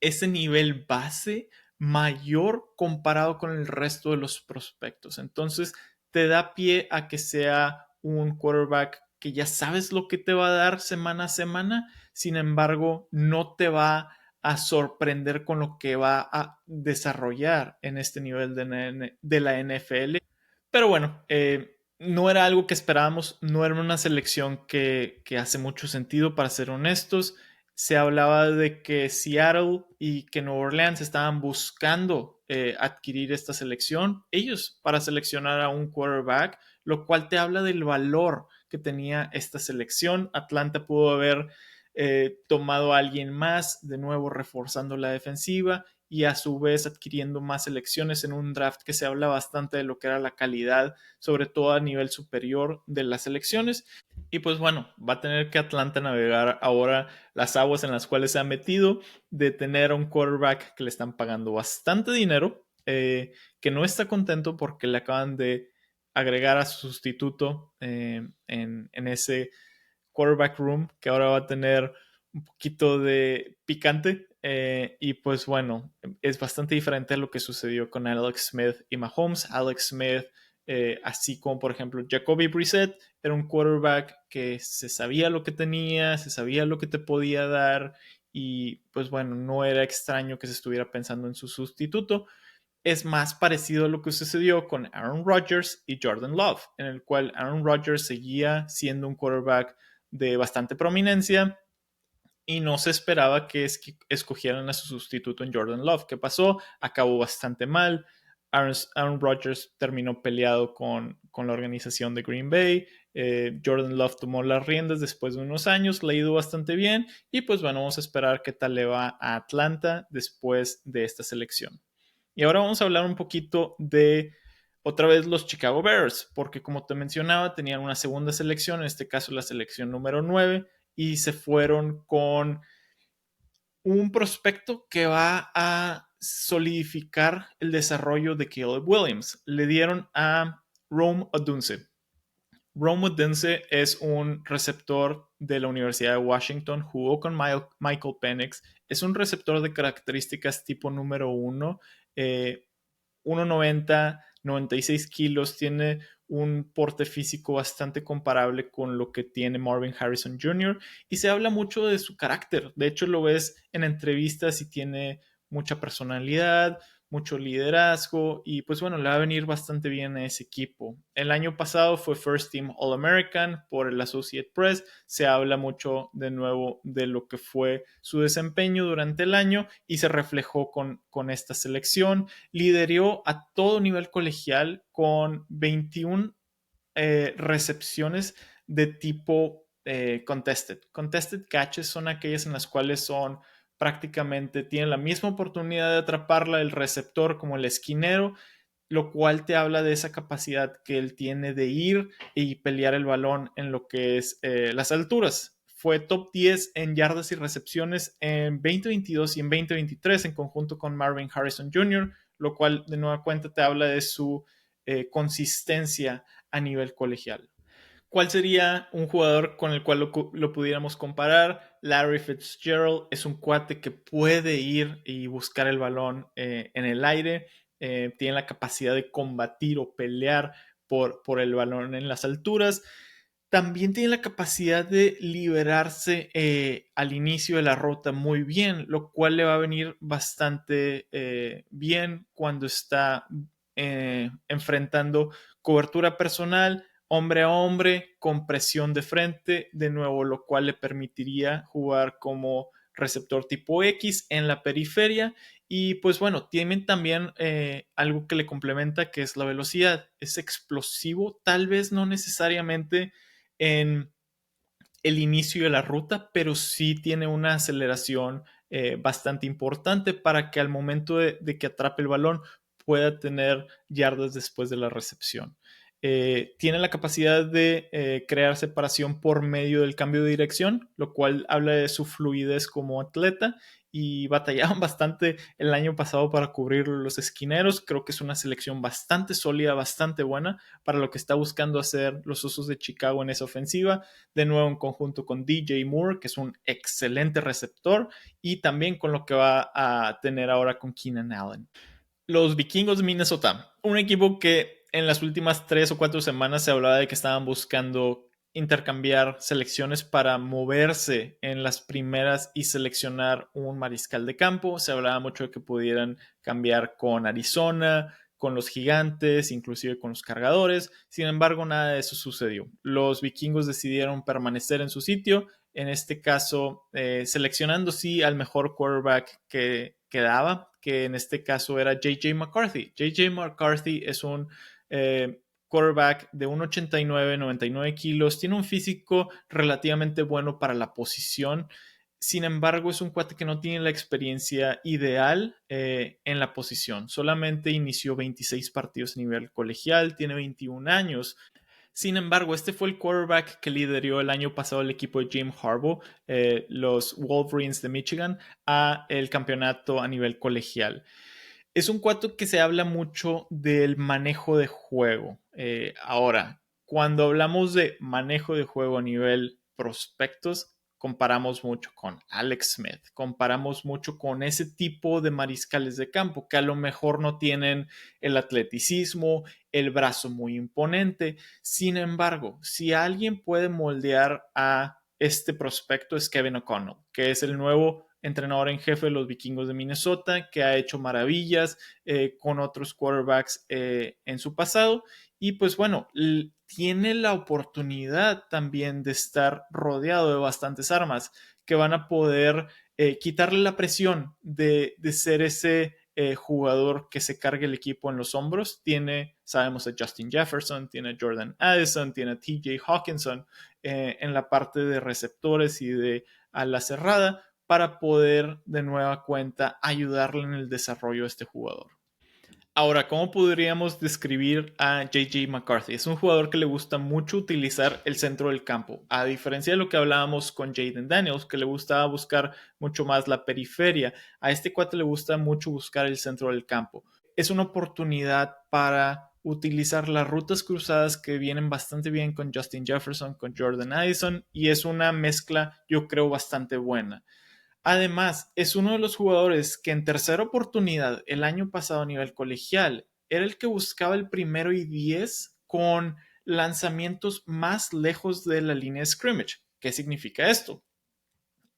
ese nivel base mayor comparado con el resto de los prospectos. Entonces, te da pie a que sea un quarterback que ya sabes lo que te va a dar semana a semana, sin embargo, no te va a sorprender con lo que va a desarrollar en este nivel de la NFL. Pero bueno, no era algo que esperábamos, no era una selección que hace mucho sentido, para ser honestos. Se hablaba de que Seattle y que Nueva Orleans estaban buscando adquirir esta selección, ellos para seleccionar a un quarterback, lo cual te habla del valor que tenía esta selección. Atlanta pudo haber tomado a alguien más, de nuevo reforzando la defensiva y a su vez adquiriendo más selecciones en un draft que se habla bastante de lo que era la calidad, sobre todo a nivel superior de las selecciones. Y pues bueno, va a tener que Atlanta navegar ahora las aguas en las cuales se ha metido, de tener a un quarterback que le están pagando bastante dinero, que no está contento porque le acaban de agregar a su sustituto en ese quarterback room, que ahora va a tener un poquito de picante. Y pues bueno, es bastante diferente a lo que sucedió con Alex Smith y Mahomes. Alex Smith, así como por ejemplo Jacoby Brissett, era un quarterback que se sabía lo que tenía, se sabía lo que te podía dar y pues bueno, no era extraño que se estuviera pensando en su sustituto. Es más parecido a lo que sucedió con Aaron Rodgers y Jordan Love, en el cual Aaron Rodgers seguía siendo un quarterback de bastante prominencia y no se esperaba que escogieran a su sustituto en Jordan Love. ¿Qué pasó? Acabó bastante mal. Aaron Rodgers terminó peleado con la organización de Green Bay. Jordan Love tomó las riendas después de unos años, le ha ido bastante bien y pues bueno, vamos a esperar qué tal le va a Atlanta después de esta selección. Y ahora vamos a hablar un poquito de otra vez los Chicago Bears, porque como te mencionaba, tenían una segunda selección, en este caso la selección número 9, y se fueron con un prospecto que va a solidificar el desarrollo de Caleb Williams. Le dieron a Rome Odunze. Rome Odunze es un receptor de la Universidad de Washington, jugó con Michael Penix, es un receptor de características tipo número 1, 1,90, 96 kilos, tiene un porte físico bastante comparable con lo que tiene Marvin Harrison Jr. y se habla mucho de su carácter. De hecho, lo ves en entrevistas y tiene mucha personalidad, mucho liderazgo y pues bueno, le va a venir bastante bien a ese equipo. El año pasado fue First Team All-American por el Associated Press. Se habla mucho de nuevo de lo que fue su desempeño durante el año y se reflejó con esta selección. Lideró a todo nivel colegial con 21 recepciones de tipo contested. Contested catches son aquellas en las cuales son prácticamente, tienen la misma oportunidad de atraparla el receptor como el esquinero, lo cual te habla de esa capacidad que él tiene de ir y pelear el balón en lo que es las alturas. Fue top 10 en yardas y recepciones en 2022 y en 2023 en conjunto con Marvin Harrison Jr., lo cual de nueva cuenta te habla de su consistencia a nivel colegial. ¿Cuál sería un jugador con el cual lo pudiéramos comparar? Larry Fitzgerald es un cuate que puede ir y buscar el balón en el aire. tiene la capacidad de combatir o pelear por el balón en las alturas. También tiene la capacidad de liberarse al inicio de la ruta muy bien, lo cual le va a venir bastante bien cuando está enfrentando cobertura personal, hombre a hombre, con presión de frente, de nuevo, lo cual le permitiría jugar como receptor tipo X en la periferia. Y pues bueno, tienen también algo que le complementa, que es la velocidad. Es explosivo, tal vez no necesariamente en el inicio de la ruta, pero sí tiene una aceleración bastante importante para que al momento de que atrape el balón pueda tener yardas después de la recepción. Tiene la capacidad de crear separación por medio del cambio de dirección, lo cual habla de su fluidez como atleta, y batallaban bastante el año pasado para cubrir los esquineros. Creo que es una selección bastante sólida, bastante buena para lo que está buscando hacer los Osos de Chicago en esa ofensiva. De nuevo en conjunto con DJ Moore, que es un excelente receptor, y también con lo que va a tener ahora con Keenan Allen. Los Vikingos de Minnesota, un equipo que en las últimas 3 o 4 semanas se hablaba de que estaban buscando intercambiar selecciones para moverse en las primeras y seleccionar un mariscal de campo. Se hablaba mucho de que pudieran cambiar con Arizona, con los Gigantes, inclusive con los Cargadores. Sin embargo, nada de eso sucedió. Los Vikingos decidieron permanecer en su sitio, en este caso seleccionando sí al mejor quarterback que quedaba, que en este caso era JJ McCarthy. JJ McCarthy es un quarterback de 1,89, 99 kilos, tiene un físico relativamente bueno para la posición. Sin embargo, es un cuate que no tiene la experiencia ideal en la posición. Solamente inició 26 partidos a nivel colegial, tiene 21 años. Sin embargo, este fue el quarterback que lideró el año pasado el equipo de Jim Harbaugh, los Wolverines de Michigan, a el campeonato a nivel colegial. Es un cuate que se habla mucho del manejo de juego. Ahora, cuando hablamos de manejo de juego a nivel prospectos, comparamos mucho con Alex Smith, comparamos mucho con ese tipo de mariscales de campo que a lo mejor no tienen el atleticismo, el brazo muy imponente. Sin embargo, si alguien puede moldear a este prospecto es Kevin O'Connell, que es el nuevo entrenador en jefe de los Vikingos de Minnesota, que ha hecho maravillas con otros quarterbacks en su pasado. Y pues bueno, tiene la oportunidad también de estar rodeado de bastantes armas que van a poder quitarle la presión de ser ese jugador que se cargue el equipo en los hombros. Sabemos a Justin Jefferson, tiene a Jordan Addison, tiene a TJ Hawkinson en la parte de receptores y de ala cerrada para poder de nueva cuenta ayudarle en el desarrollo de este jugador. Ahora, ¿cómo podríamos describir a JJ McCarthy? Es un jugador que le gusta mucho utilizar el centro del campo, a diferencia de lo que hablábamos con Jayden Daniels, que le gustaba buscar mucho más la periferia. A este cuate le gusta mucho buscar el centro del campo. Es una oportunidad para utilizar las rutas cruzadas que vienen bastante bien con Justin Jefferson, con Jordan Addison, y es una mezcla, yo creo, bastante buena. Además, es uno de los jugadores que en tercera oportunidad el año pasado a nivel colegial era el que buscaba el 1º y 10 con lanzamientos más lejos de la línea de scrimmage. ¿Qué significa esto?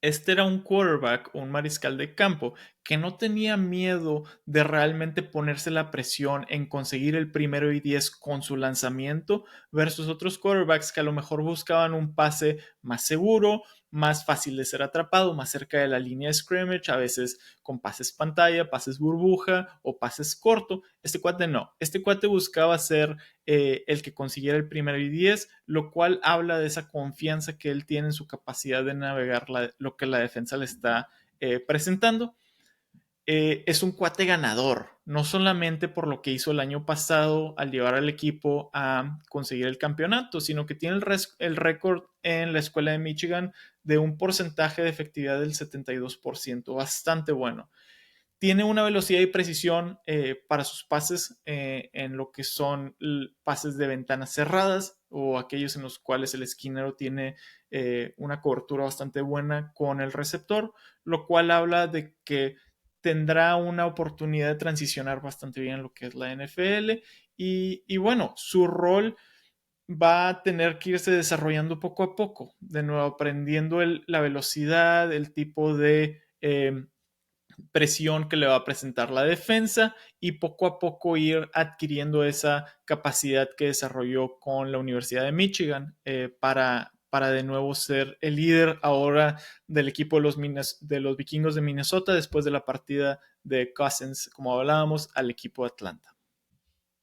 Este era un quarterback, un mariscal de campo, que no tenía miedo de realmente ponerse la presión en conseguir el 1º y 10 con su lanzamiento versus otros quarterbacks que a lo mejor buscaban un pase más seguro, más fácil de ser atrapado, más cerca de la línea de scrimmage, a veces con pases pantalla, pases burbuja o pases corto. Este cuate no. Este cuate buscaba ser el que consiguiera el 1º y 10, lo cual habla de esa confianza que él tiene en su capacidad de navegar lo que la defensa le está presentando. Es un cuate ganador, no solamente por lo que hizo el año pasado al llevar al equipo a conseguir el campeonato, sino que tiene el récord en la escuela de Michigan de un porcentaje de efectividad del 72%, bastante bueno. Tiene una velocidad y precisión para sus pases en lo que son pases de ventanas cerradas o aquellos en los cuales el esquinero tiene una cobertura bastante buena con el receptor, lo cual habla de que tendrá una oportunidad de transicionar bastante bien en lo que es la NFL y bueno, su rol va a tener que irse desarrollando poco a poco, de nuevo aprendiendo la velocidad, el tipo de presión que le va a presentar la defensa y poco a poco ir adquiriendo esa capacidad que desarrolló con la Universidad de Michigan para de nuevo ser el líder ahora del equipo de los vikingos de Minnesota después de la partida de Cousins, como hablábamos, al equipo de Atlanta.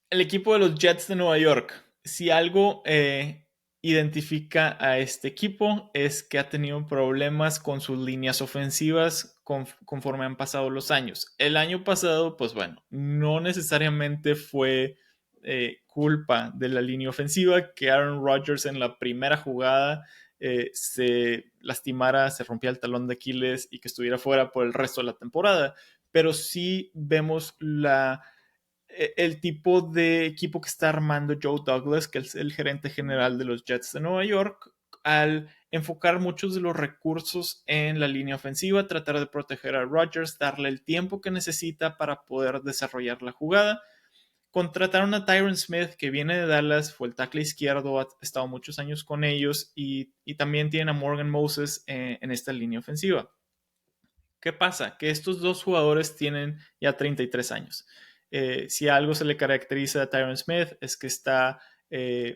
El equipo de los Jets de Nueva York. Si algo identifica a este equipo es que ha tenido problemas con sus líneas ofensivas conforme han pasado los años. El año pasado, pues bueno, no necesariamente fue culpa de la línea ofensiva que Aaron Rodgers en la primera jugada se lastimara, se rompía el talón de Aquiles y que estuviera fuera por el resto de la temporada. Pero sí vemos el tipo de equipo que está armando Joe Douglas, que es el gerente general de los Jets de Nueva York, al enfocar muchos de los recursos en la línea ofensiva, tratar de proteger a Rodgers, darle el tiempo que necesita para poder desarrollar la jugada. Contrataron a Tyron Smith, que viene de Dallas, fue el tackle izquierdo, ha estado muchos años con ellos, y también tienen a Morgan Moses en esta línea ofensiva. ¿Qué pasa? Que estos dos jugadores tienen ya 33 años. Si algo se le caracteriza a Tyron Smith es que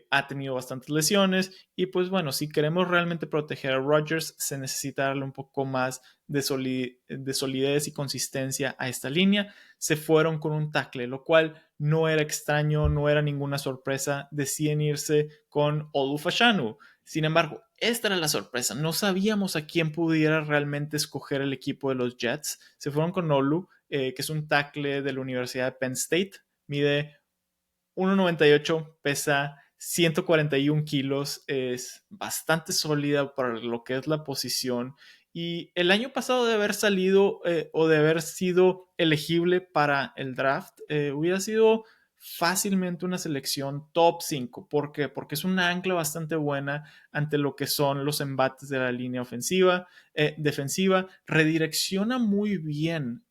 ha tenido bastantes lesiones y pues bueno, si queremos realmente proteger a Rodgers se necesita darle un poco más de solidez y consistencia a esta línea. Se fueron con un tackle, lo cual no era extraño, no era ninguna sorpresa. Deciden irse con Olu Fashanu. Sin embargo, esta era la sorpresa. No sabíamos a quién pudiera realmente escoger el equipo de los Jets. Se fueron con Olu, que es un tackle de la Universidad de Penn State. Mide 1,98, pesa 141 kilos, es bastante sólida para lo que es la posición. Y el año pasado de haber salido o de haber sido elegible para el draft, hubiera sido fácilmente una selección top 5. ¿Por qué? Porque es una ancla bastante buena ante lo que son los embates de la línea defensiva, redirecciona muy bien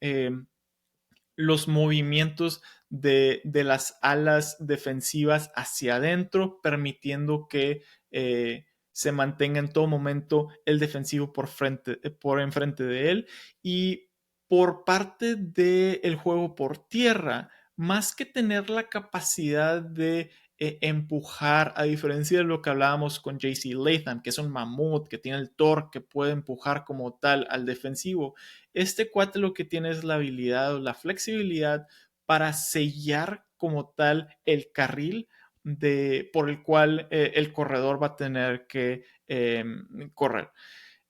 los movimientos de las alas defensivas hacia adentro, permitiendo que se mantenga en todo momento el defensivo por enfrente de él. Y por parte del juego por tierra, más que tener la capacidad de empujar, a diferencia de lo que hablábamos con JC Latham, que es un mamut, que tiene el torque, que puede empujar como tal al defensivo, este cuate lo que tiene es la habilidad o la flexibilidad para sellar como tal el carril por el cual el corredor va a tener que correr.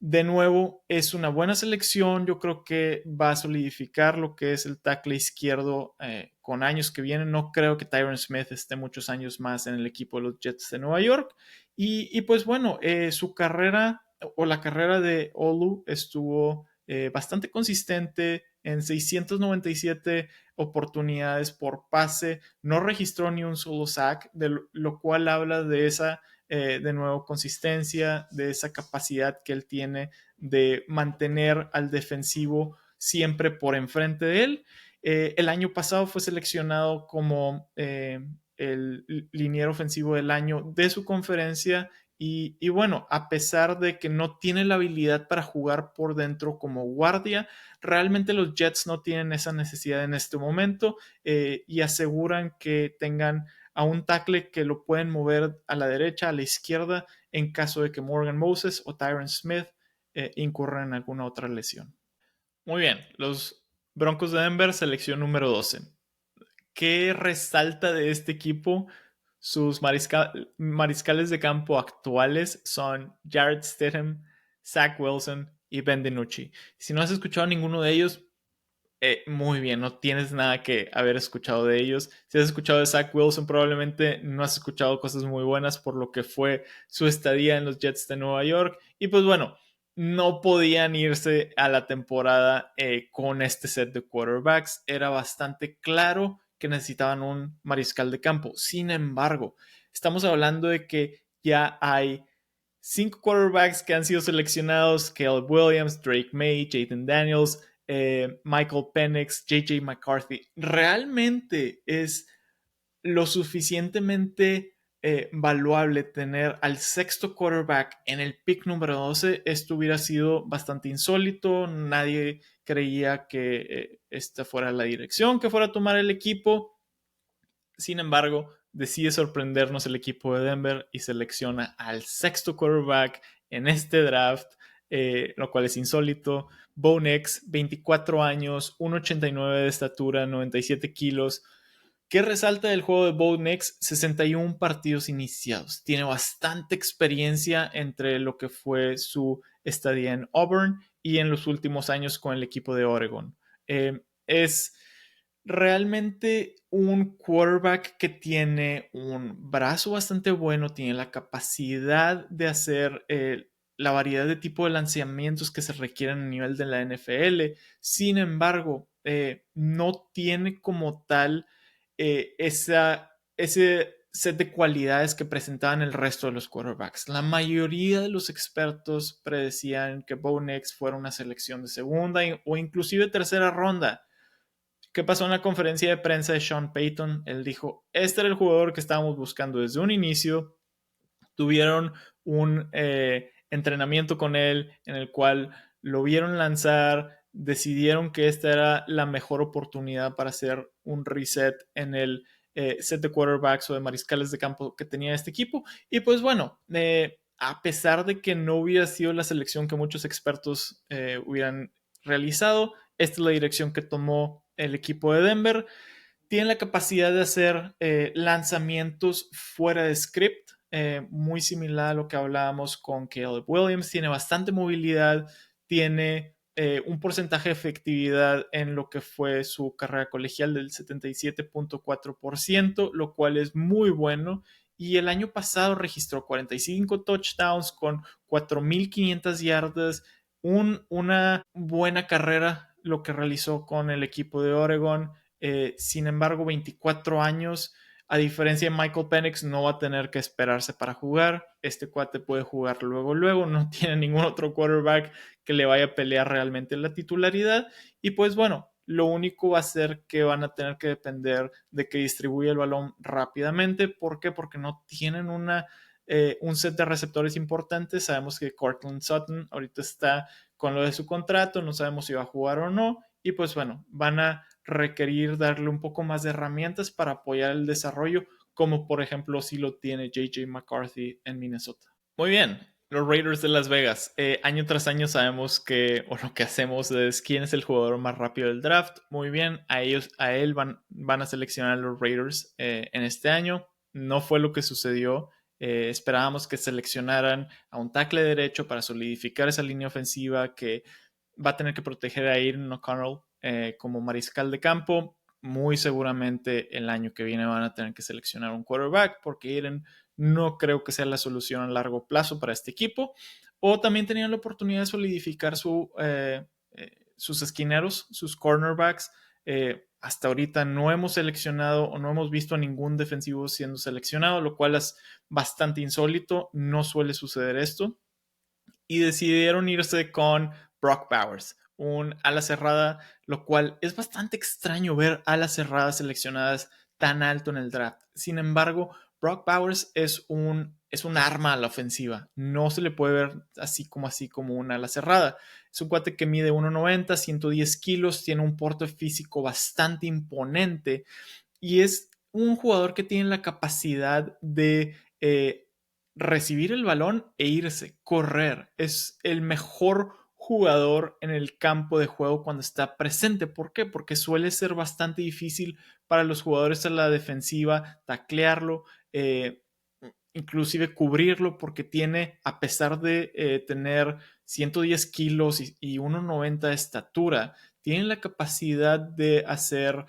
De nuevo, es una buena selección. Yo creo que va a solidificar lo que es el tackle izquierdo con años que vienen. No creo que Tyron Smith esté muchos años más en el equipo de los Jets de Nueva York. Y pues bueno, su carrera o la carrera de Olu estuvo bastante consistente en 697 oportunidades por pase. No registró ni un solo sack, de lo cual habla de esa de nuevo consistencia, de esa capacidad que él tiene de mantener al defensivo siempre por enfrente de él. El año pasado fue seleccionado como el liniero ofensivo del año de su conferencia y bueno, a pesar de que no tiene la habilidad para jugar por dentro como guardia, realmente los Jets no tienen esa necesidad en este momento y aseguran que tengan a un tackle que lo pueden mover a la derecha, a la izquierda, en caso de que Morgan Moses o Tyron Smith incurran en alguna otra lesión. Muy bien, los Broncos de Denver, selección número 12. ¿Qué resalta de este equipo? Sus mariscales de campo actuales son Jared Stidham, Zach Wilson y Ben DiNucci. Si no has escuchado ninguno de ellos, muy bien, no tienes nada que haber escuchado de ellos. Si has escuchado de Zach Wilson, probablemente no has escuchado cosas muy buenas por lo que fue su estadía en los Jets de Nueva York. Y pues bueno, no podían irse a la temporada con este set de quarterbacks. Era bastante claro que necesitaban un mariscal de campo. Sin embargo, estamos hablando de que ya hay 5 quarterbacks que han sido seleccionados: Caleb Williams, Drake May, Jayden Daniels, Michael Penix, JJ McCarthy. Realmente es lo suficientemente valuable tener al sexto quarterback en el pick número 12. Esto hubiera sido bastante insólito. Nadie creía que esta fuera la dirección que fuera a tomar el equipo. Sin embargo, decide sorprendernos el equipo de Denver y selecciona al sexto quarterback en este draft, lo cual es insólito. Bo Nix, 24 años, 1,89 de estatura, 97 kilos. ¿Qué resalta del juego de Bo Nix? 61 partidos iniciados. Tiene bastante experiencia entre lo que fue su estadía en Auburn y en los últimos años con el equipo de Oregon. Es realmente un quarterback que tiene un brazo bastante bueno, tiene la capacidad de hacer la variedad de tipo de lanzamientos que se requieren a nivel de la NFL. Sin embargo, no tiene como tal ese set de cualidades que presentaban el resto de los quarterbacks. La mayoría de los expertos predecían que Bo Nix fuera una selección de segunda o inclusive tercera ronda. ¿Qué pasó en la conferencia de prensa de Sean Payton? Él dijo, este era el jugador que estábamos buscando desde un inicio. Tuvieron un entrenamiento con él en el cual lo vieron lanzar, decidieron que esta era la mejor oportunidad para hacer un reset en el set de quarterbacks o de mariscales de campo que tenía este equipo. Y pues bueno, a pesar de que no hubiera sido la selección que muchos expertos hubieran realizado, esta es la dirección que tomó el equipo de Denver. Tiene la capacidad de hacer lanzamientos fuera de script, muy similar a lo que hablábamos con Caleb Williams. Tiene bastante movilidad, tiene un porcentaje de efectividad en lo que fue su carrera colegial del 77.4%, lo cual es muy bueno. Y el año pasado registró 45 touchdowns con 4,500 yardas, una buena carrera lo que realizó con el equipo de Oregon. Sin embargo, 24 años, a diferencia de Michael Penix, no va a tener que esperarse para jugar. Este cuate puede jugar luego, no tiene ningún otro quarterback que le vaya a pelear realmente la titularidad. Y pues bueno, lo único va a ser que van a tener que depender de que distribuya el balón rápidamente. ¿Por qué? Porque no tienen un set de receptores importantes. Sabemos que Courtland Sutton ahorita está con lo de su contrato, no sabemos si va a jugar o no. Y pues bueno, van a requerir darle un poco más de herramientas para apoyar el desarrollo, como por ejemplo si lo tiene JJ McCarthy en Minnesota. Muy bien, los Raiders de Las Vegas. Año tras año sabemos que, o lo que hacemos es quién es el jugador más rápido del draft. Muy bien, a él van a seleccionar los Raiders en este año. No fue lo que sucedió. Esperábamos que seleccionaran a un tackle derecho para solidificar esa línea ofensiva que va a tener que proteger a Aiden O'Connell como mariscal de campo. Muy seguramente el año que viene van a tener que seleccionar un quarterback porque Aiden no creo que sea la solución a largo plazo para este equipo. O también tenían la oportunidad de solidificar sus esquineros, sus cornerbacks. Hasta ahorita no hemos seleccionado o no hemos visto a ningún defensivo siendo seleccionado, lo cual es bastante insólito. No suele suceder esto. Y decidieron irse con Brock Bowers, un ala cerrada, lo cual es bastante extraño ver alas cerradas seleccionadas tan alto en el draft. Sin embargo, Brock Bowers es un arma a la ofensiva. No se le puede ver así como una ala cerrada. Es un cuate que mide 1,90, 110 kilos, tiene un porte físico bastante imponente y es un jugador que tiene la capacidad de recibir el balón e irse, correr. Es el mejor jugador en el campo de juego cuando está presente. ¿Por qué? Porque suele ser bastante difícil para los jugadores a la defensiva taclearlo, inclusive cubrirlo, porque tiene, a pesar de tener 110 kilos y 1,90 de estatura, tiene la capacidad de hacer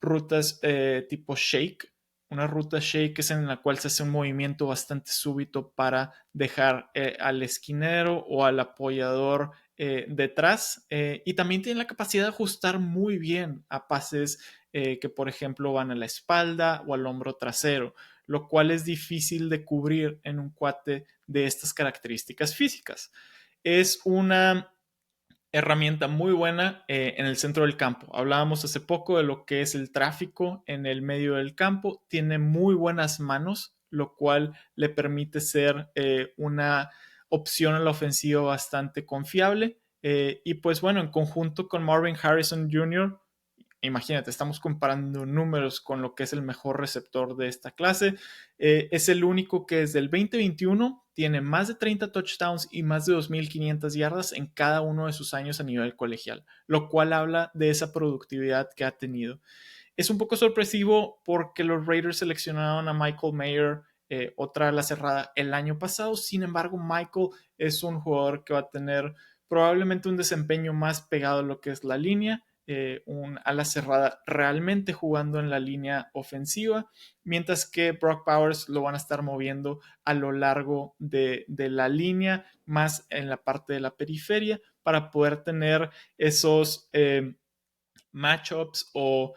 rutas tipo shake. Una ruta shake es en la cual se hace un movimiento bastante súbito para dejar al esquinero o al apoyador detrás. Y también tiene la capacidad de ajustar muy bien a pases que, por ejemplo, van a la espalda o al hombro trasero, lo cual es difícil de cubrir en un cuate de estas características físicas. Es una herramienta muy buena en el centro del campo. Hablábamos hace poco de lo que es el tráfico en el medio del campo. Tiene muy buenas manos, lo cual le permite ser una opción en la ofensiva bastante confiable. Y pues bueno, en conjunto con Marvin Harrison Jr., imagínate, estamos comparando números con lo que es el mejor receptor de esta clase. Es el único que desde el 2021 tiene más de 30 touchdowns y más de 2.500 yardas en cada uno de sus años a nivel colegial, lo cual habla de esa productividad que ha tenido. Es un poco sorpresivo porque los Raiders seleccionaron a Michael Mayer, otra ala cerrada, el año pasado. Sin embargo, Michael es un jugador que va a tener probablemente un desempeño más pegado a lo que es la línea, un ala cerrada realmente jugando en la línea ofensiva, mientras que Brock Bowers lo van a estar moviendo a lo largo de la línea, más en la parte de la periferia, para poder tener esos matchups o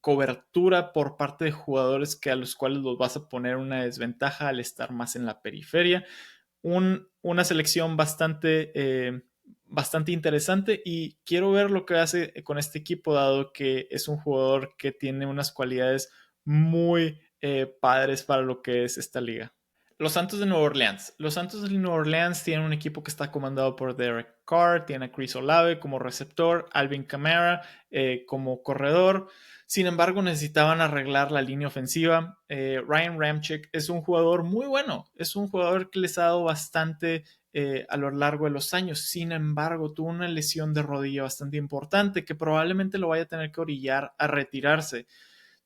cobertura por parte de jugadores que a los cuales los vas a poner una desventaja al estar más en la periferia. Una selección bastante interesante y quiero ver lo que hace con este equipo, dado que es un jugador que tiene unas cualidades muy padres para lo que es esta liga. Los Santos de Nueva Orleans. Los Santos de Nueva Orleans tienen un equipo que está comandado por Derek Carr, tiene a Chris Olave como receptor, Alvin Kamara como corredor. Sin embargo, necesitaban arreglar la línea ofensiva. Ryan Ramczyk es un jugador muy bueno, es un jugador que les ha dado bastante a lo largo de los años. Sin embargo, tuvo una lesión de rodilla bastante importante que probablemente lo vaya a tener que orillar a retirarse.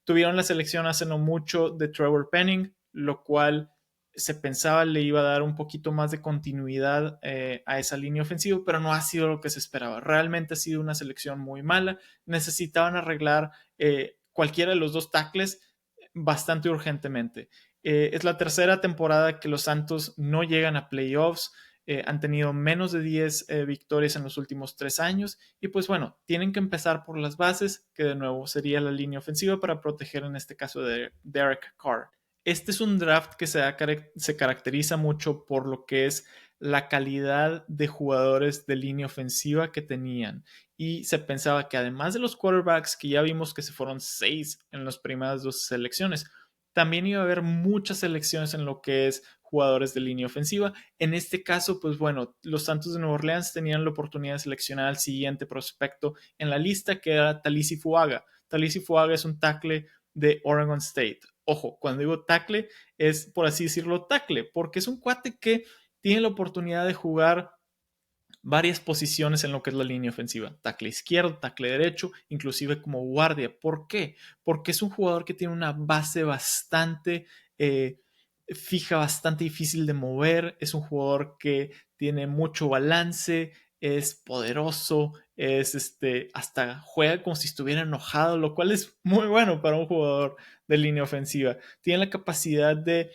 Tuvieron la selección hace no mucho de Trevor Penning, lo cual se pensaba le iba a dar un poquito más de continuidad a esa línea ofensiva, pero no ha sido lo que se esperaba. Realmente ha sido una selección muy mala. Necesitaban arreglar cualquiera de los dos tackles bastante urgentemente. Es la tercera temporada que los Santos no llegan a playoffs. Han tenido menos de 10 victorias en los últimos 3 años y pues bueno, tienen que empezar por las bases, que de nuevo sería la línea ofensiva para proteger en este caso de Derek Carr. Este es un draft que se caracteriza mucho por lo que es la calidad de jugadores de línea ofensiva que tenían y se pensaba que además de los quarterbacks que ya vimos que se fueron 6 en las primeras 2 selecciones, también iba a haber muchas selecciones en lo que es jugadores de línea ofensiva. En este caso, pues bueno, los Santos de Nueva Orleans tenían la oportunidad de seleccionar al siguiente prospecto en la lista, que era Talisi Fuaga. Talisi Fuaga es un tackle de Oregon State. Ojo, cuando digo tackle, es por así decirlo tackle, porque es un cuate que tiene la oportunidad de jugar varias posiciones en lo que es la línea ofensiva, tackle izquierdo, tackle derecho, inclusive como guardia. ¿Por qué? Porque es un jugador que tiene una base bastante fija, bastante difícil de mover, es un jugador que tiene mucho balance, es poderoso, hasta juega como si estuviera enojado, lo cual es muy bueno para un jugador de línea ofensiva. Tiene la capacidad de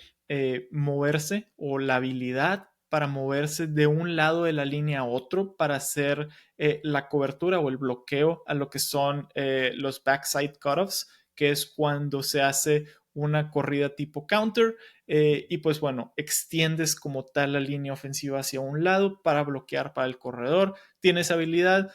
moverse o la habilidad para moverse de un lado de la línea a otro para hacer la cobertura o el bloqueo a lo que son los backside cutoffs, que es cuando se hace una corrida tipo counter y pues bueno, extiendes como tal la línea ofensiva hacia un lado para bloquear para el corredor. Tienes habilidad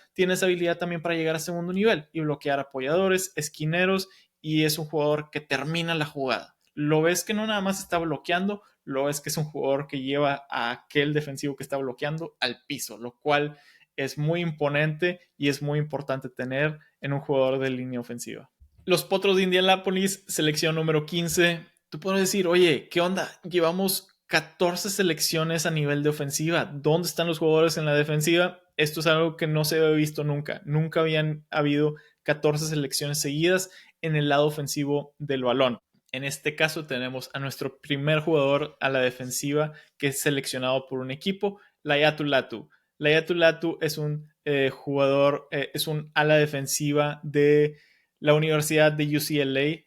también para llegar a segundo nivel y bloquear apoyadores, esquineros y es un jugador que termina la jugada. Lo ves que no nada más está bloqueando, lo ves que es un jugador que lleva a aquel defensivo que está bloqueando al piso, lo cual es muy imponente y es muy importante tener en un jugador de línea ofensiva. Los Potros de Indianápolis, selección número 15. Tú puedes decir, oye, ¿qué onda? Llevamos 14 selecciones a nivel de ofensiva. ¿Dónde están los jugadores en la defensiva? Esto es algo que no se había visto nunca. Nunca habían habido 14 selecciones seguidas en el lado ofensivo del balón. En este caso tenemos a nuestro primer jugador a la defensiva que es seleccionado por un equipo, Laiatu Latu. Laiatu Latu es un jugador, es un ala defensiva de la Universidad de UCLA,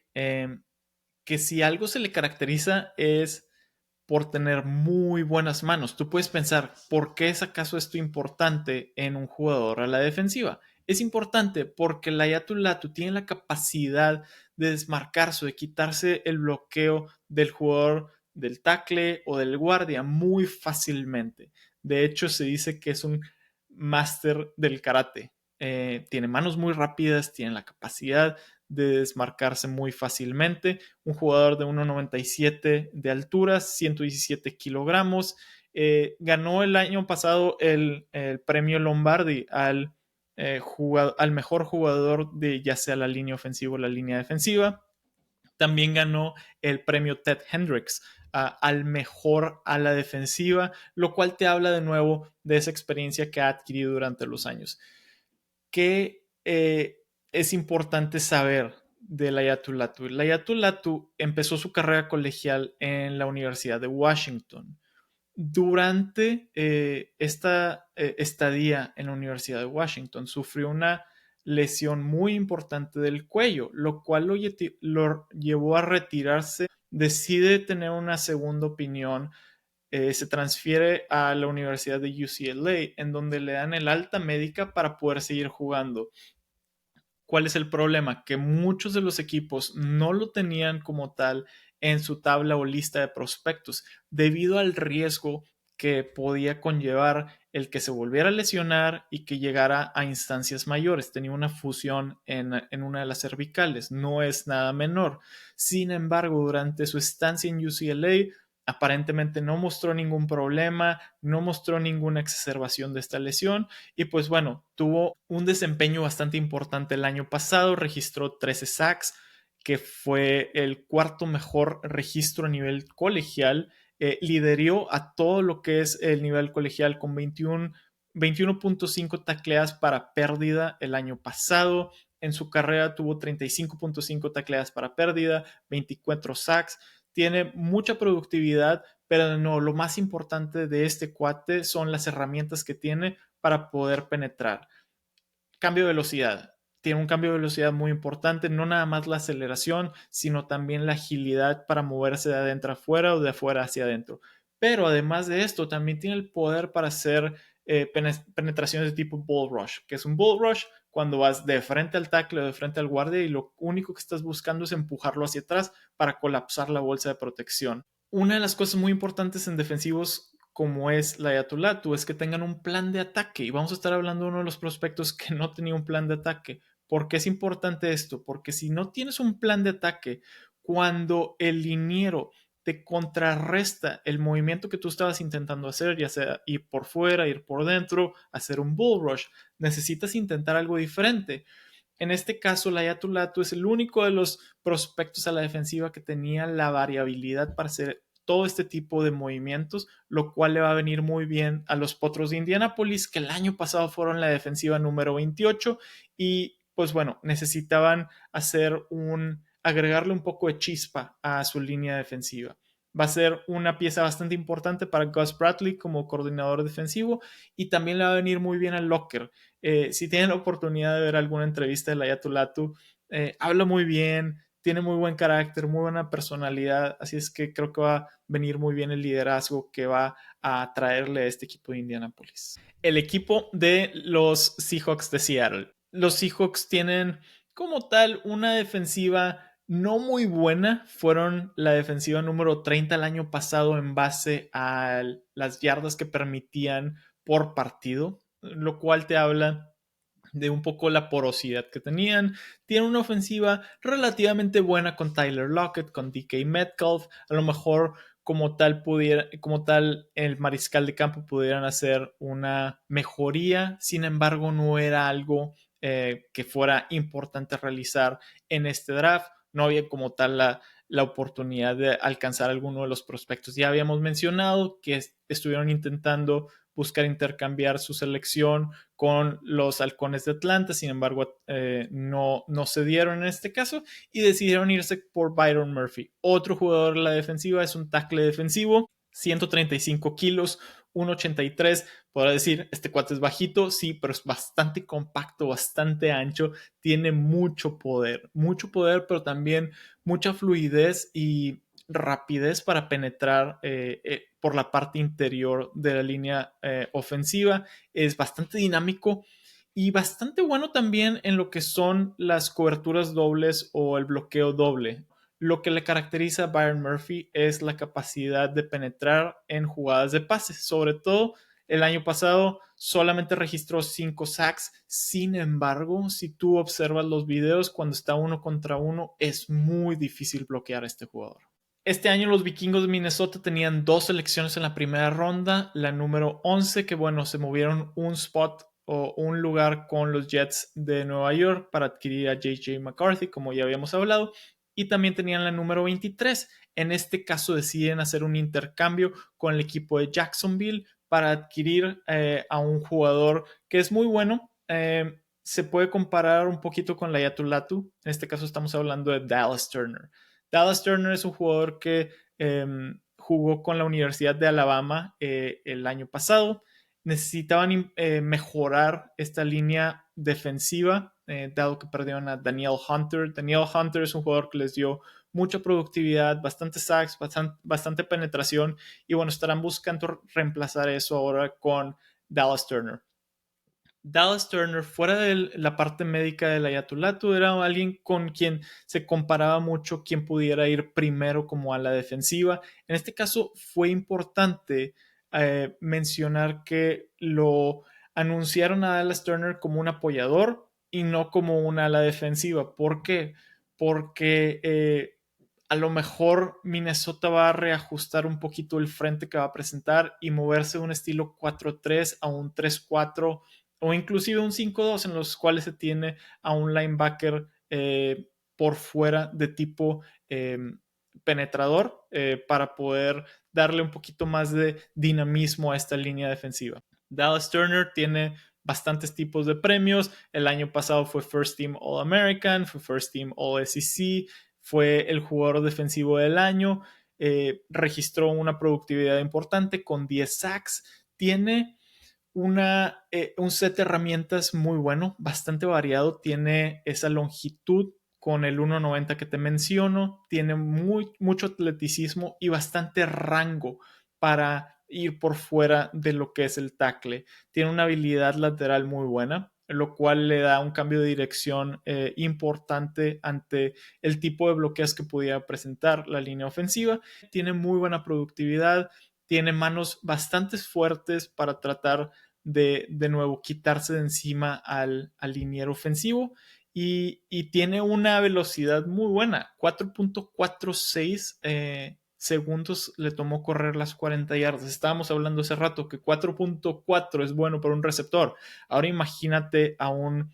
que si algo se le caracteriza es por tener muy buenas manos. Tú puedes pensar, ¿por qué es acaso esto importante en un jugador a la defensiva? Es importante porque la Yatulatu tiene la capacidad de desmarcarse, de quitarse el bloqueo del jugador del tackle o del guardia muy fácilmente. De hecho, se dice que es un máster del karate. Tiene manos muy rápidas, tiene la capacidad de desmarcarse muy fácilmente. Un jugador de 1,97 de altura, 117 kilogramos. Ganó el año pasado el premio Lombardi al mejor jugador de ya sea la línea ofensiva o la línea defensiva. También ganó el premio Ted Hendricks al mejor a la defensiva, lo cual te habla de nuevo de esa experiencia que ha adquirido durante los años. ¿Qué es importante saber de Laiatu Latu? Laiatu Latu empezó su carrera colegial en la Universidad de Washington. Durante esta estadía en la Universidad de Washington sufrió una lesión muy importante del cuello, lo cual lo llevó a retirarse. Decide tener una segunda opinión. Se transfiere a la Universidad de UCLA, en donde le dan el alta médica para poder seguir jugando. ¿Cuál es el problema? Que muchos de los equipos no lo tenían como tal en su tabla o lista de prospectos, debido al riesgo que podía conllevar el que se volviera a lesionar y que llegara a instancias mayores. Tenía una fusión en una de las cervicales, no es nada menor. Sin embargo, durante su estancia en UCLA, aparentemente no mostró ningún problema, no mostró ninguna exacerbación de esta lesión y pues bueno, tuvo un desempeño bastante importante el año pasado, registró 13 sacks, que fue el cuarto mejor registro a nivel colegial, lideró a todo lo que es el nivel colegial con 21.5 tacleadas para pérdida el año pasado. En su carrera tuvo 35.5 tacleadas para pérdida, 24 sacks, tiene mucha productividad, pero no, lo más importante de este cuate son las herramientas que tiene para poder penetrar. Cambio de velocidad. Tiene un cambio de velocidad muy importante, no nada más la aceleración, sino también la agilidad para moverse de adentro a afuera o de afuera hacia adentro. Pero además de esto, también tiene el poder para hacer penetraciones de tipo bull rush, que es un bull rush cuando vas de frente al tackle o de frente al guardia y lo único que estás buscando es empujarlo hacia atrás para colapsar la bolsa de protección. Una de las cosas muy importantes en defensivos como es la Yatulatu es que tengan un plan de ataque y vamos a estar hablando de uno de los prospectos que no tenía un plan de ataque. ¿Por qué es importante esto? Porque si no tienes un plan de ataque, cuando el liniero te contrarresta el movimiento que tú estabas intentando hacer, ya sea ir por fuera, ir por dentro, hacer un bull rush, necesitas intentar algo diferente. En este caso, la Yatulatu es el único de los prospectos a la defensiva que tenía la variabilidad para hacer todo este tipo de movimientos, lo cual le va a venir muy bien a los Potros de Indianápolis, que el año pasado fueron la defensiva número 28 y pues bueno, necesitaban agregarle un poco de chispa a su línea defensiva. Va a ser una pieza bastante importante para Gus Bradley como coordinador defensivo y también le va a venir muy bien al Locker. Si tienen la oportunidad de ver alguna entrevista de la Yatulatu, habla muy bien, tiene muy buen carácter, muy buena personalidad, así es que creo que va a venir muy bien el liderazgo que va a traerle a este equipo de Indianapolis. El equipo de los Seahawks de Seattle. Los Seahawks tienen como tal una defensiva no muy buena. Fueron la defensiva número 30 el año pasado en base a las yardas que permitían por partido, lo cual te habla de un poco la porosidad que tenían. Tienen una ofensiva relativamente buena con Tyler Lockett, con DK Metcalf. A lo mejor como tal el mariscal de campo pudieran hacer una mejoría. Sin embargo, no era algo que fuera importante realizar en este draft. No había como tal la oportunidad de alcanzar alguno de los prospectos. Ya habíamos mencionado que estuvieron intentando buscar intercambiar su selección con los Halcones de Atlanta, sin embargo no se dieron en este caso y decidieron irse por Byron Murphy. Otro jugador de la defensiva, es un tackle defensivo, 135 kilos, 1,83. Podrá decir, este cuate es bajito, sí, pero es bastante compacto, bastante ancho, tiene mucho poder, pero también mucha fluidez y rapidez para penetrar por la parte interior de la línea ofensiva. Es bastante dinámico y bastante bueno también en lo que son las coberturas dobles o el bloqueo doble. Lo que le caracteriza a Byron Murphy es la capacidad de penetrar en jugadas de pase, sobre todo El año pasado solamente registró 5 sacks. Sin embargo, si tú observas los videos, cuando está uno contra uno, es muy difícil bloquear a este jugador. Este año los vikingos de Minnesota tenían 2 selecciones en la primera ronda. La número 11, que bueno, se movieron un spot o un lugar con los Jets de Nueva York para adquirir a J.J. McCarthy, como ya habíamos hablado. Y también tenían la número 23. En este caso deciden hacer un intercambio con el equipo de Jacksonville para adquirir a un jugador que es muy bueno. Se puede comparar un poquito con Laiatu Latu. En este caso estamos hablando de Dallas Turner. Dallas Turner es un jugador que jugó con la Universidad de Alabama el año pasado. Necesitaban mejorar esta línea defensiva, dado que perdieron a Danielle Hunter. Danielle Hunter es un jugador que les dio mucha productividad, bastante sacks, bastante penetración, y bueno, estarán buscando reemplazar eso ahora con Dallas Turner. Dallas Turner, fuera de la parte médica del Ayatolatu, era alguien con quien se comparaba mucho quien pudiera ir primero como a la defensiva. En este caso fue importante mencionar que lo anunciaron a Dallas Turner como un apoyador y no como una ala defensiva. ¿Por qué? Porque a lo mejor Minnesota va a reajustar un poquito el frente que va a presentar y moverse de un estilo 4-3 a un 3-4 o inclusive un 5-2 en los cuales se tiene a un linebacker por fuera de tipo penetrador para poder darle un poquito más de dinamismo a esta línea defensiva. Dallas Turner tiene bastantes tipos de premios. El año pasado fue First Team All-American, fue First Team All-SEC, fue el jugador defensivo del año, registró una productividad importante con 10 sacks, tiene un set de herramientas muy bueno, bastante variado, tiene esa longitud con el 1.90 que te menciono, tiene mucho atleticismo y bastante rango para ir por fuera de lo que es el tackle. Tiene una habilidad lateral muy buena, lo cual le da un cambio de dirección importante ante el tipo de bloqueos que pudiera presentar la línea ofensiva. Tiene muy buena productividad, tiene manos bastante fuertes para tratar de nuevo quitarse de encima al liniero ofensivo y tiene una velocidad muy buena, 4.46 segundos le tomó correr las 40 yardas. Estábamos hablando hace rato que 4.4 es bueno para un receptor. Ahora imagínate a un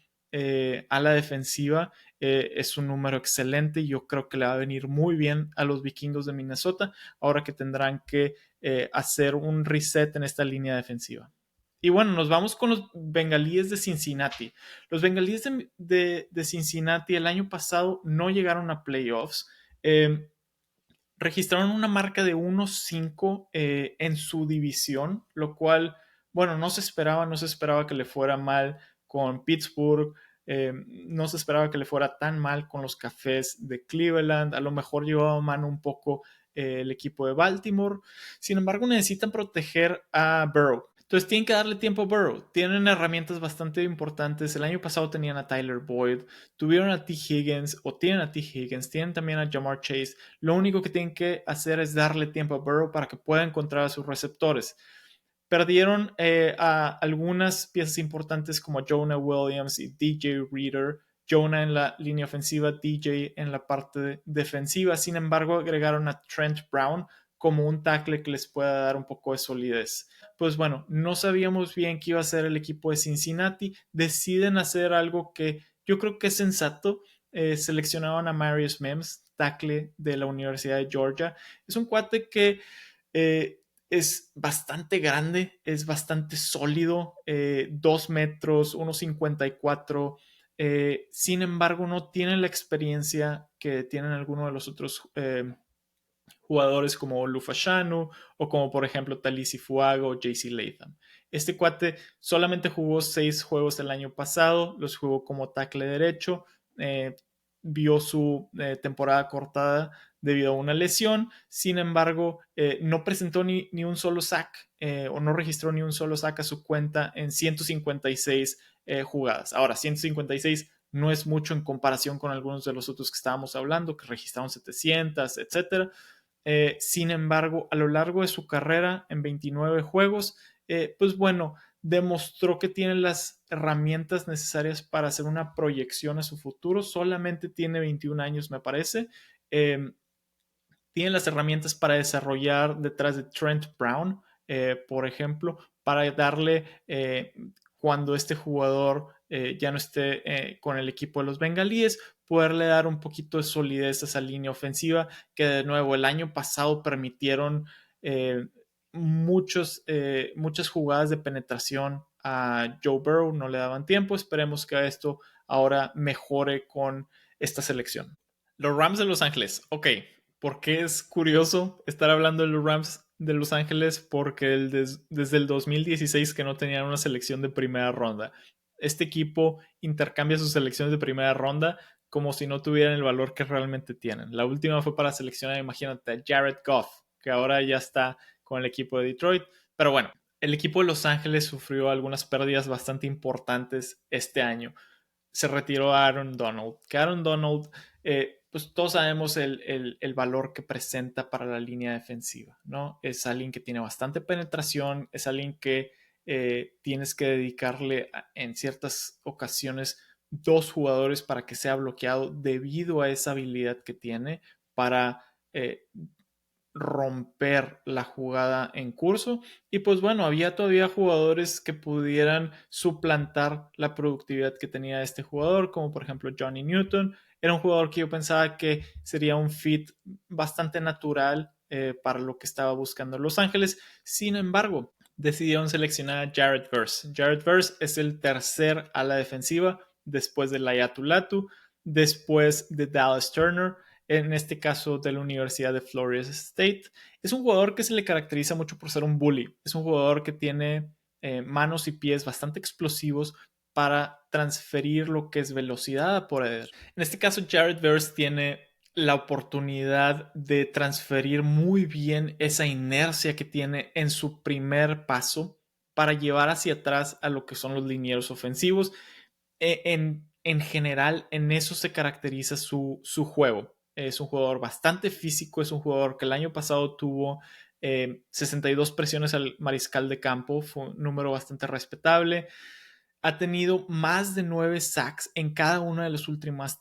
ala defensiva, es un número excelente y yo creo que le va a venir muy bien a los vikingos de Minnesota ahora que tendrán que hacer un reset en esta línea defensiva. Y bueno, nos vamos con los bengalíes de Cincinnati. Los bengalíes de Cincinnati el año pasado no llegaron a playoffs. Registraron una marca de 1-5 en su división, lo cual, bueno, no se esperaba que le fuera mal con Pittsburgh, no se esperaba que le fuera tan mal con los Cafés de Cleveland, a lo mejor llevaba mano un poco el equipo de Baltimore, sin embargo necesitan proteger a Burrow. Entonces tienen que darle tiempo a Burrow. Tienen herramientas bastante importantes. El año pasado tenían a Tyler Boyd, tuvieron a T. Higgins o tienen a T. Higgins, tienen también a Jamar Chase. Lo único que tienen que hacer es darle tiempo a Burrow para que pueda encontrar a sus receptores. Perdieron a algunas piezas importantes como Jonah Williams y DJ Reader. Jonah en la línea ofensiva, DJ en la parte defensiva. Sin embargo, agregaron a Trent Brown como un tackle que les pueda dar un poco de solidez. Pues bueno, no sabíamos bien qué iba a ser el equipo de Cincinnati. Deciden hacer algo que yo creo que es sensato. Seleccionaron a Marius Mims, tackle de la Universidad de Georgia. Es un cuate que es bastante grande, es bastante sólido, 2 metros, 1.54. Sin embargo, no tiene la experiencia que tienen algunos de los otros jugadores como Lufashanu o como por ejemplo Talisi Fuaga o JC Latham. Este cuate solamente jugó 6 juegos el año pasado, los jugó como tackle derecho, vio su temporada cortada debido a una lesión, sin embargo no presentó ni un solo sack o no registró ni un solo sack a su cuenta en 156 jugadas. Ahora, 156 no es mucho en comparación con algunos de los otros que estábamos hablando, que registraron 700, etcétera. Sin embargo, a lo largo de su carrera, en 29 juegos, pues bueno, demostró que tiene las herramientas necesarias para hacer una proyección a su futuro. Solamente tiene 21 años, me parece. Tiene las herramientas para desarrollar detrás de Trent Brown, por ejemplo, para darle, cuando este jugador ya no esté con el equipo de los bengalíes, poderle dar un poquito de solidez a esa línea ofensiva que de nuevo el año pasado permitieron eh, muchas jugadas de penetración a Joe Burrow, no le daban tiempo. Esperemos que esto ahora mejore con esta selección. Los Rams de Los Ángeles. Ok, ¿por qué es curioso estar hablando de los Rams de Los Ángeles? Porque desde el 2016 que no tenían una selección de primera ronda. Este equipo intercambia sus selecciones de primera ronda como si no tuvieran el valor que realmente tienen. La última fue para seleccionar, imagínate, a Jared Goff, que ahora ya está con el equipo de Detroit. Pero bueno, el equipo de Los Ángeles sufrió algunas pérdidas bastante importantes este año. Se retiró a Aaron Donald. Que Aaron Donald, pues todos sabemos el valor que presenta para la línea defensiva, ¿no? Es alguien que tiene bastante penetración, es alguien que tienes que dedicarle en ciertas ocasiones dos jugadores para que sea bloqueado debido a esa habilidad que tiene para romper la jugada en curso. Y pues bueno, había todavía jugadores que pudieran suplantar la productividad que tenía este jugador, como por ejemplo Johnny Newton. Era un jugador que yo pensaba que sería un fit bastante natural para lo que estaba buscando Los Ángeles. Sin embargo, decidieron seleccionar a Jared Verse. Jared Verse es el tercer ala defensiva después de Layatulatu, después de Dallas Turner, en este caso de la Universidad de Florida State. Es un jugador que se le caracteriza mucho por ser un bully. Es un jugador que tiene manos y pies bastante explosivos para transferir lo que es velocidad a poder. En este caso, Jared Verse tiene la oportunidad de transferir muy bien esa inercia que tiene en su primer paso para llevar hacia atrás a lo que son los linieros ofensivos. En general, en eso se caracteriza su juego. Es un jugador bastante físico, es un jugador que el año pasado tuvo 62 presiones al mariscal de campo, fue un número bastante respetable. Ha tenido más de 9 sacks en cada una de las últimas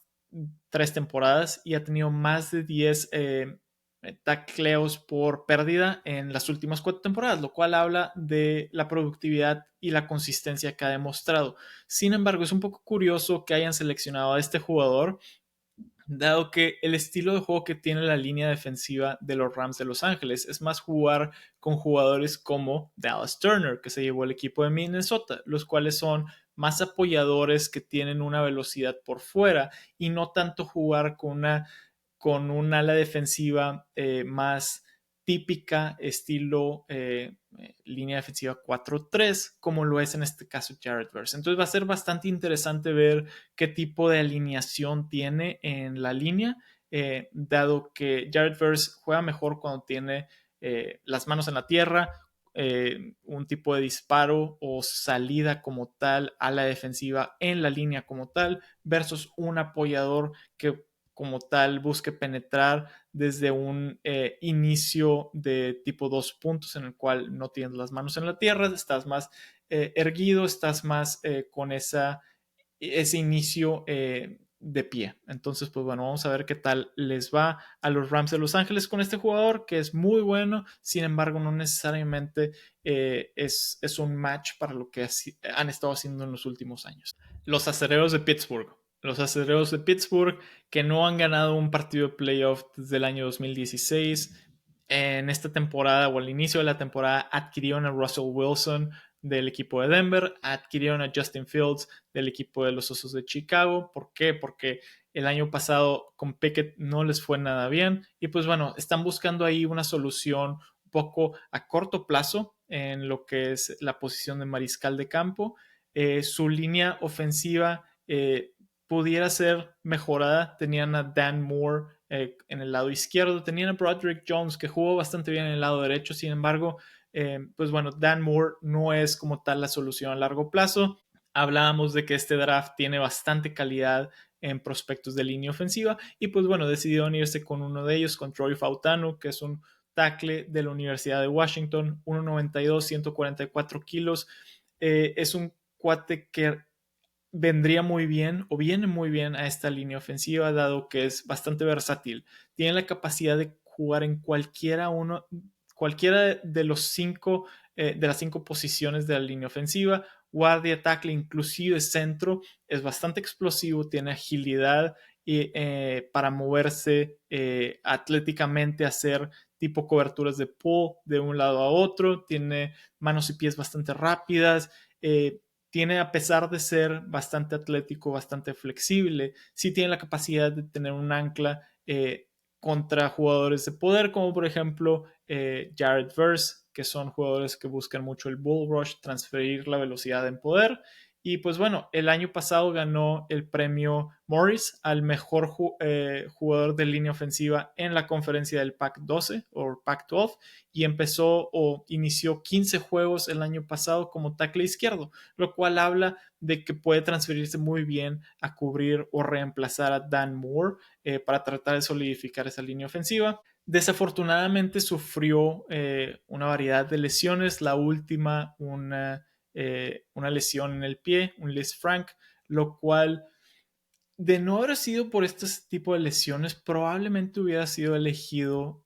3 temporadas y ha tenido más de 10 tacleos por pérdida en las últimas 4 temporadas, lo cual habla de la productividad y la consistencia que ha demostrado. Sin embargo, es un poco curioso que hayan seleccionado a este jugador, dado que el estilo de juego que tiene la línea defensiva de los Rams de Los Ángeles es más jugar con jugadores como Dallas Turner, que se llevó el equipo de Minnesota, los cuales son más apoyadores que tienen una velocidad por fuera y no tanto jugar con un ala defensiva más típica, estilo línea defensiva 4-3, como lo es en este caso Jared Verse. Entonces va a ser bastante interesante ver qué tipo de alineación tiene en la línea, dado que Jared Verse juega mejor cuando tiene las manos en la tierra, un tipo de disparo o salida como tal a la defensiva en la línea como tal, versus un apoyador que como tal busque penetrar desde un inicio de tipo 2 puntos en el cual no tienes las manos en la tierra, estás más erguido, estás más con ese inicio de pie. Entonces, pues bueno, vamos a ver qué tal les va a los Rams de Los Ángeles con este jugador que es muy bueno, sin embargo, no necesariamente es un match para lo que han estado haciendo en los últimos años. Los acereros de Pittsburgh. Los acereros de Pittsburgh que no han ganado un partido de playoff desde el año 2016. En esta temporada o al inicio de la temporada adquirieron a Russell Wilson del equipo de Denver, adquirieron a Justin Fields del equipo de los Osos de Chicago. ¿Por qué? Porque el año pasado con Pickett no les fue nada bien y pues bueno, están buscando ahí una solución un poco a corto plazo en lo que es la posición de mariscal de campo. Su línea ofensiva pudiera ser mejorada. Tenían a Dan Moore en el lado izquierdo, tenían a Broderick Jones que jugó bastante bien en el lado derecho, sin embargo, pues bueno, Dan Moore no es como tal la solución a largo plazo. Hablábamos de que este draft tiene bastante calidad en prospectos de línea ofensiva y pues bueno, decidieron irse con uno de ellos, con Troy Fautanu, que es un tackle de la Universidad de Washington, 1.92, 144 kilos. Es un cuate que vendría muy bien o viene muy bien a esta línea ofensiva, dado que es bastante versátil. Tiene la capacidad de jugar en cualquiera de los de las 5 posiciones de la línea ofensiva, guardia, tackle, inclusive centro. Es bastante explosivo, tiene agilidad para moverse atléticamente, hacer tipo coberturas de pull de un lado a otro, tiene manos y pies bastante rápidas. Tiene, a pesar de ser bastante atlético, bastante flexible, sí tiene la capacidad de tener un ancla contra jugadores de poder, como por ejemplo Jared Verse, que son jugadores que buscan mucho el bull rush, transferir la velocidad en poder. Y pues bueno, el año pasado ganó el premio Morris al mejor jugador de línea ofensiva en la conferencia del Pac-12 o Pac-12 y empezó o inició 15 juegos el año pasado como tackle izquierdo, lo cual habla de que puede transferirse muy bien a cubrir o reemplazar a Dan Moore para tratar de solidificar esa línea ofensiva. Desafortunadamente sufrió una variedad de lesiones, la última una lesión en el pie, un Lisfranc, lo cual de no haber sido por este tipo de lesiones, probablemente hubiera sido elegido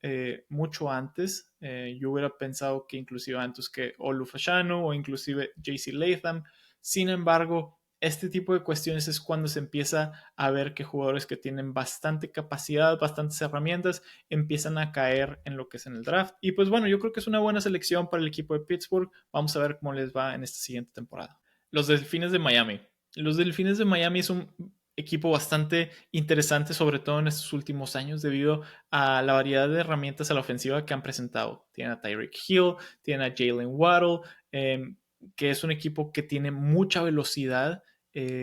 mucho antes. Yo hubiera pensado que inclusive antes que Olu Fashanu o inclusive JC Latham. Sin embargo, este tipo de cuestiones es cuando se empieza a ver que jugadores que tienen bastante capacidad, bastantes herramientas, empiezan a caer en lo que es en el draft. Y pues bueno, yo creo que es una buena selección para el equipo de Pittsburgh. Vamos a ver cómo les va en esta siguiente temporada. Los Delfines de Miami. Los Delfines de Miami es un equipo bastante interesante, sobre todo en estos últimos años, debido a la variedad de herramientas a la ofensiva que han presentado. Tiene a Tyreek Hill, tiene a Jalen Waddle, que es un equipo que tiene mucha velocidad.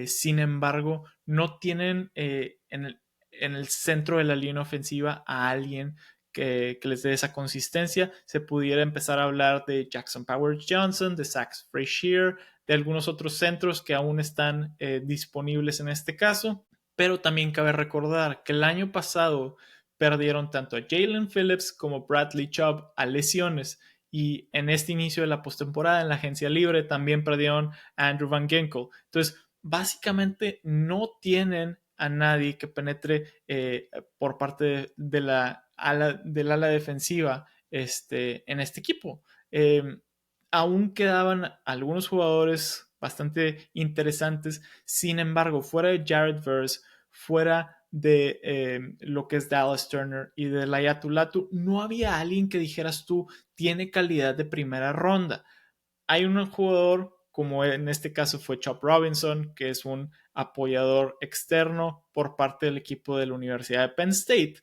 Sin embargo, no tienen en el centro de la línea ofensiva a alguien que les dé esa consistencia. Se pudiera empezar a hablar de Jackson Powers Johnson, de Zach Frazier, de algunos otros centros que aún están disponibles en este caso, pero también cabe recordar que el año pasado perdieron tanto a Jalen Phillips como Bradley Chubb a lesiones y en este inicio de la postemporada en la agencia libre también perdieron a Andrew Van Ginkel. Entonces, básicamente no tienen a nadie que penetre por parte del ala defensiva en este equipo. Aún quedaban algunos jugadores bastante interesantes. Sin embargo, fuera de Jared Verse, fuera de lo que es Dallas Turner y de Laiatu Latu, no había alguien que dijeras tú tiene calidad de primera ronda. Hay un jugador, como en este caso fue Chop Robinson, que es un apoyador externo por parte del equipo de la Universidad de Penn State,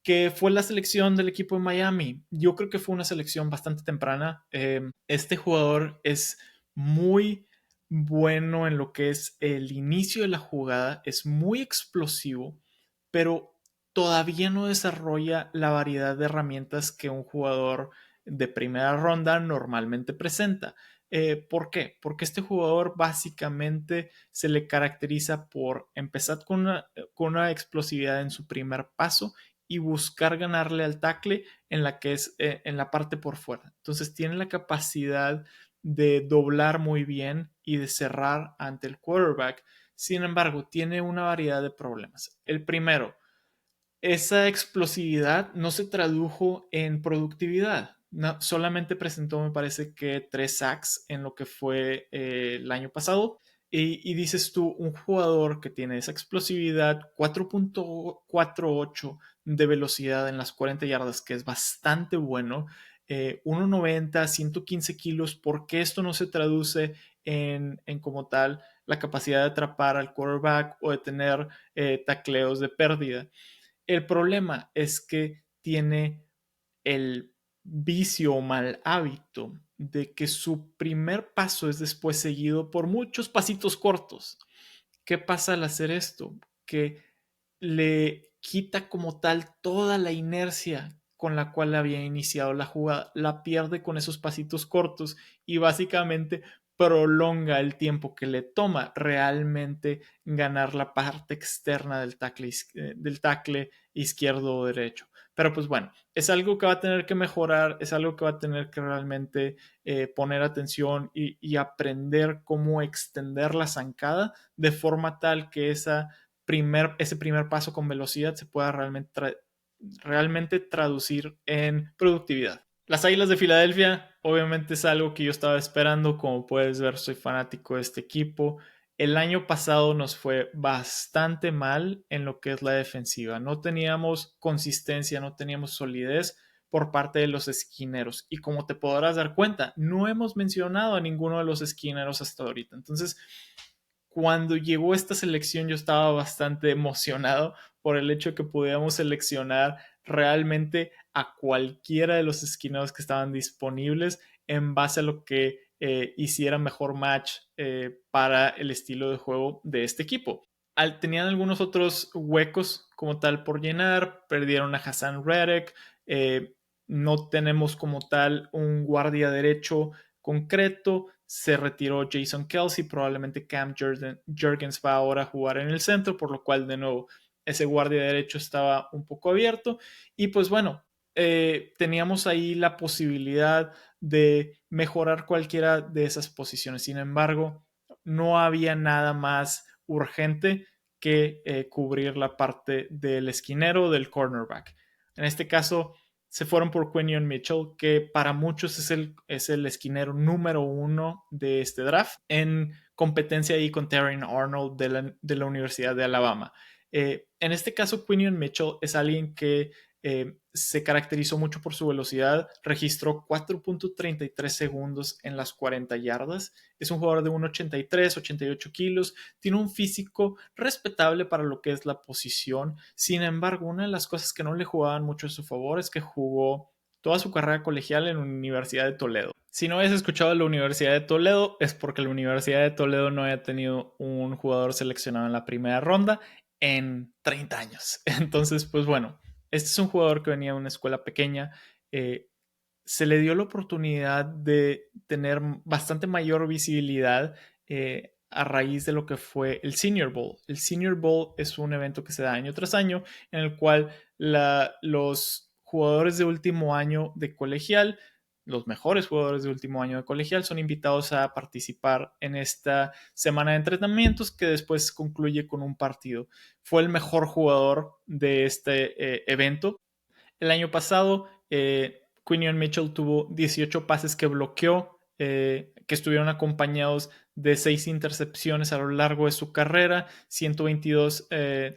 que fue la selección del equipo de Miami. Yo creo que fue una selección bastante temprana. Este jugador es muy bueno en lo que es el inicio de la jugada, es muy explosivo, pero todavía no desarrolla la variedad de herramientas que un jugador de primera ronda normalmente presenta. ¿Por qué? Porque este jugador básicamente se le caracteriza por empezar con una explosividad en su primer paso y buscar ganarle al tackle en la que es en la parte por fuera. Entonces tiene la capacidad de doblar muy bien y de cerrar ante el quarterback. Sin embargo, tiene una variedad de problemas. El primero, esa explosividad no se tradujo en productividad. No, solamente presentó, me parece que 3 sacks en lo que fue el año pasado. Y dices tú, un jugador que tiene esa explosividad, 4.48 de velocidad en las 40 yardas, que es bastante bueno, 1.90, 115 kilos, ¿por qué esto no se traduce en como tal la capacidad de atrapar al quarterback o de tener tacleos de pérdida? El problema es que tiene el vicio o mal hábito de que su primer paso es después seguido por muchos pasitos cortos. ¿Qué pasa al hacer esto? Que le quita como tal toda la inercia con la cual había iniciado la jugada, la pierde con esos pasitos cortos y básicamente prolonga el tiempo que le toma realmente ganar la parte externa del tackle izquierdo o derecho. Pero pues bueno, es algo que va a tener que mejorar, es algo que va a tener que realmente poner atención y aprender cómo extender la zancada de forma tal que ese primer paso con velocidad se pueda realmente traducir en productividad. Las Águilas de Filadelfia, obviamente es algo que yo estaba esperando. Como puedes ver, soy fanático de este equipo. El año pasado nos fue bastante mal en lo que es la defensiva. No teníamos consistencia, no teníamos solidez por parte de los esquineros. Y como te podrás dar cuenta, no hemos mencionado a ninguno de los esquineros hasta ahorita. Entonces, cuando llegó esta selección yo estaba bastante emocionado por el hecho de que pudiéramos seleccionar realmente a cualquiera de los esquineros que estaban disponibles en base a lo que hiciera mejor match para el estilo de juego de este equipo. Tenían algunos otros huecos como tal por llenar, perdieron a Hassan Reddick, no tenemos como tal un guardia derecho concreto, se retiró Jason Kelsey, probablemente Cam Jurgens va ahora a jugar en el centro, por lo cual de nuevo ese guardia derecho estaba un poco abierto y pues bueno, teníamos ahí la posibilidad de mejorar cualquiera de esas posiciones. Sin embargo, no había nada más urgente que cubrir la parte del esquinero, del cornerback. En este caso, se fueron por Quinion Mitchell, que para muchos es el esquinero número 1 de este draft, en competencia ahí con Terrion Arnold de la Universidad de Alabama. En este caso, Quinion Mitchell es alguien que se caracterizó mucho por su velocidad, registró 4.33 segundos en las 40 yardas, es un jugador de 1,83, 88 kilos, tiene un físico respetable para lo que es la posición. Sin embargo, una de las cosas que no le jugaban mucho a su favor es que jugó toda su carrera colegial en la Universidad de Toledo. Si no habías escuchado de la Universidad de Toledo, es porque la Universidad de Toledo no había tenido un jugador seleccionado en la primera ronda en 30 años. Entonces, pues bueno, este es un jugador que venía de una escuela pequeña. Se le dio la oportunidad de tener bastante mayor visibilidad a raíz de lo que fue el Senior Bowl. El Senior Bowl es un evento que se da año tras año en el cual los jugadores de último año de colegial, los mejores jugadores de último año de colegial, son invitados a participar en esta semana de entrenamientos que después concluye con un partido. Fue el mejor jugador de este evento. El año pasado, Quinion Mitchell tuvo 18 pases que bloqueó, que estuvieron acompañados de 6 intercepciones a lo largo de su carrera, 122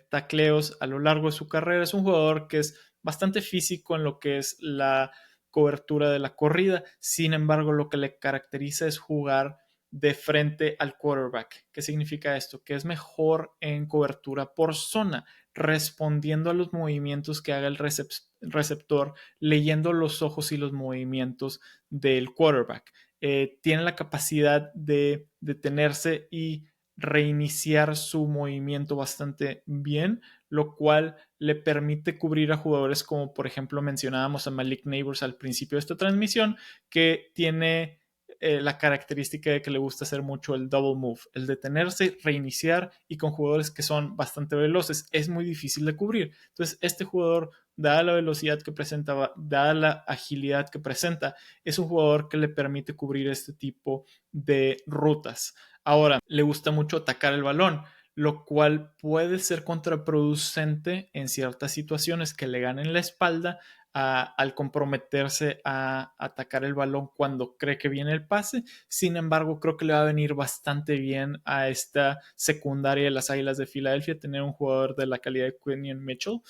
tacleos a lo largo de su carrera. Es un jugador que es bastante físico en lo que es la cobertura de la corrida. Sin embargo, lo que le caracteriza es jugar de frente al quarterback. ¿Qué significa esto? Que es mejor en cobertura por zona, respondiendo a los movimientos que haga el receptor, leyendo los ojos y los movimientos del quarterback. Tiene la capacidad de detenerse y reiniciar su movimiento bastante bien, lo cual le permite cubrir a jugadores como por ejemplo mencionábamos a Malik Neighbors al principio de esta transmisión, que tiene la característica de que le gusta hacer mucho el double move, el detenerse, reiniciar, y con jugadores que son bastante veloces es muy difícil de cubrir. Entonces este jugador, dada la velocidad que presenta, dada la agilidad que presenta, es un jugador que le permite cubrir este tipo de rutas. Ahora, le gusta mucho atacar el balón, lo cual puede ser contraproducente en ciertas situaciones que le ganen la espalda al comprometerse a atacar el balón cuando cree que viene el pase. Sin embargo, creo que le va a venir bastante bien a esta secundaria de las Águilas de Filadelfia tener un jugador de la calidad de Quinion Mitchell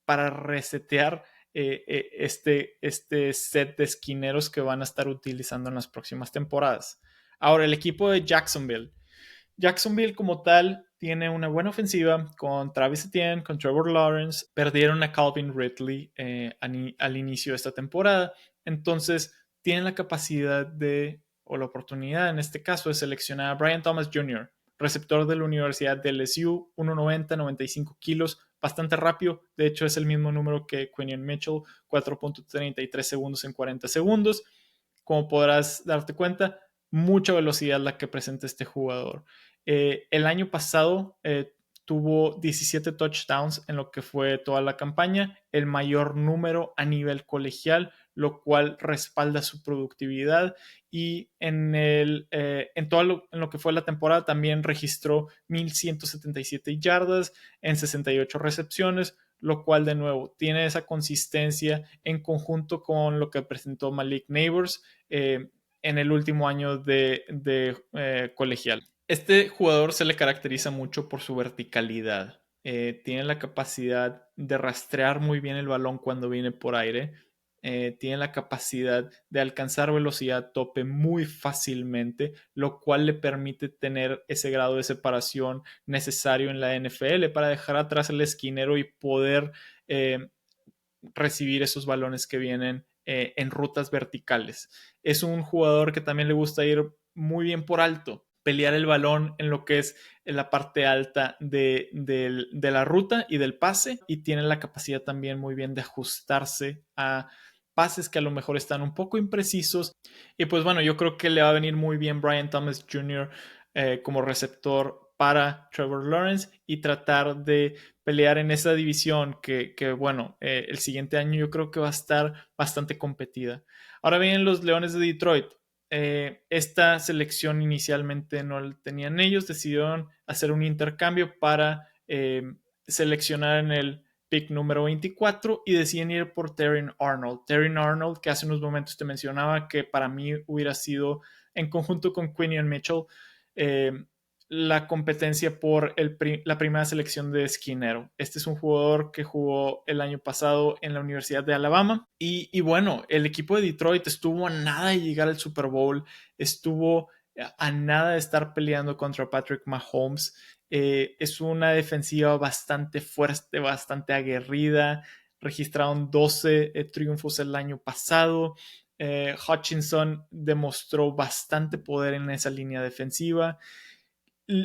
para resetear este set de esquineros que van a estar utilizando en las próximas temporadas. Ahora, el equipo de Jacksonville. Jacksonville como tal tiene una buena ofensiva con Travis Etienne, con Trevor Lawrence. Perdieron a Calvin Ridley al inicio de esta temporada. Entonces tienen la capacidad o la oportunidad en este caso de seleccionar a Brian Thomas Jr., receptor de la Universidad de LSU, 1,90, 95 kilos, bastante rápido. De hecho es el mismo número que Quinion Mitchell, 4.33 segundos en 40 segundos. Como podrás darte cuenta, mucha velocidad la que presenta este jugador. El año pasado tuvo 17 touchdowns en lo que fue toda la campaña, el mayor número a nivel colegial, lo cual respalda su productividad. Y en lo que fue la temporada también registró 1,177 yardas en 68 recepciones, lo cual de nuevo tiene esa consistencia en conjunto con lo que presentó Malik Neighbors en el último año de colegial. Este jugador se le caracteriza mucho por su verticalidad. Tiene la capacidad de rastrear muy bien el balón cuando viene por aire. Tiene la capacidad de alcanzar velocidad tope muy fácilmente, lo cual le permite tener ese grado de separación necesario en la NFL para dejar atrás el esquinero y poder recibir esos balones que vienen en rutas verticales. Es un jugador que también le gusta ir muy bien por alto, pelear el balón en lo que es en la parte alta de la ruta y del pase, y tiene la capacidad también muy bien de ajustarse a pases que a lo mejor están un poco imprecisos. Y pues bueno, yo creo que le va a venir muy bien Brian Thomas Jr. Como receptor para Trevor Lawrence y tratar de pelear en esa división que bueno, el siguiente año yo creo que va a estar bastante competida. Ahora vienen los Leones de Detroit. Esta selección inicialmente no la tenían ellos, decidieron hacer un intercambio para seleccionar en el pick número 24 y deciden ir por Terrion Arnold. Terrion Arnold, que hace unos momentos te mencionaba que para mí hubiera sido en conjunto con Quinion Mitchell la competencia por la primera selección de esquinero. Este es un jugador que jugó el año pasado en la Universidad de Alabama y bueno, el equipo de Detroit estuvo a nada de llegar al Super Bowl, estuvo a nada de estar peleando contra Patrick Mahomes. Es una defensiva bastante fuerte, bastante aguerrida. Registraron 12 triunfos el año pasado. Hutchinson demostró bastante poder en esa línea defensiva.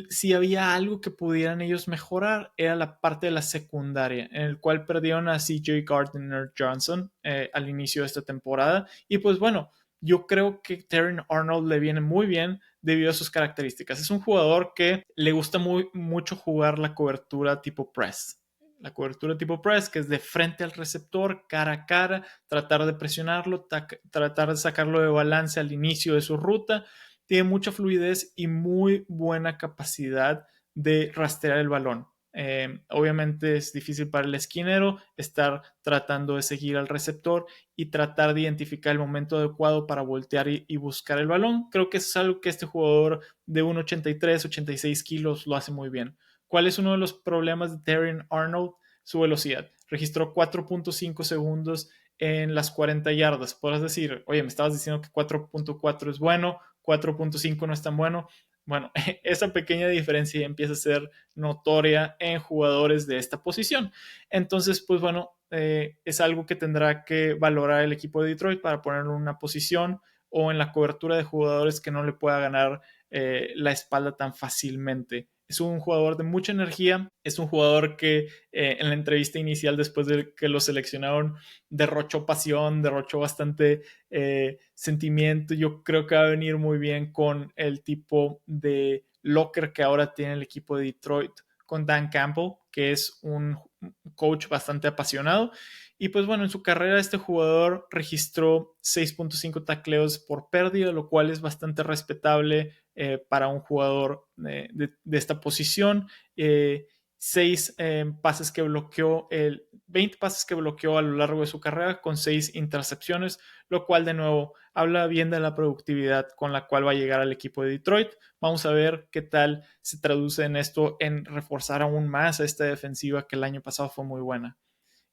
Si había algo que pudieran ellos mejorar, era la parte de la secundaria, en el cual perdieron a CJ Gardner Johnson al inicio de esta temporada. Y pues bueno, yo creo que Terrion Arnold le viene muy bien debido a sus características. Es un jugador que le gusta mucho jugar la cobertura tipo press. La cobertura tipo press, que es de frente al receptor, cara a cara, tratar de presionarlo, tratar de sacarlo de balance al inicio de su ruta. Tiene mucha fluidez y muy buena capacidad de rastrear el balón. Obviamente es difícil para el esquinero estar tratando de seguir al receptor y tratar de identificar el momento adecuado para voltear y buscar el balón. Creo que es algo que este jugador de 1,83, 86 kilos lo hace muy bien. ¿Cuál es uno de los problemas de Terrion Arnold? Su velocidad. Registró 4.5 segundos en las 40 yardas. Podrás decir, oye, me estabas diciendo que 4.4 es bueno, 4.5 no es tan bueno. Bueno, esa pequeña diferencia empieza a ser notoria en jugadores de esta posición. Entonces, pues bueno, es algo que tendrá que valorar el equipo de Detroit para ponerlo en una posición o en la cobertura de jugadores que no le pueda ganar la espalda tan fácilmente. Es un jugador de mucha energía, es un jugador que en la entrevista inicial después de que lo seleccionaron derrochó pasión, derrochó bastante sentimiento. Yo creo que va a venir muy bien con el tipo de locker que ahora tiene el equipo de Detroit con Dan Campbell, que es un coach bastante apasionado. Y pues bueno, en su carrera este jugador registró 6.5 tacleos por pérdida, lo cual es bastante respetable para un jugador de esta posición. 6 pases que bloqueó, 20 pases que bloqueó a lo largo de su carrera con 6 intercepciones, lo cual de nuevo habla bien de la productividad con la cual va a llegar al equipo de Detroit. Vamos a ver qué tal se traduce en esto en reforzar aún más a esta defensiva que el año pasado fue muy buena.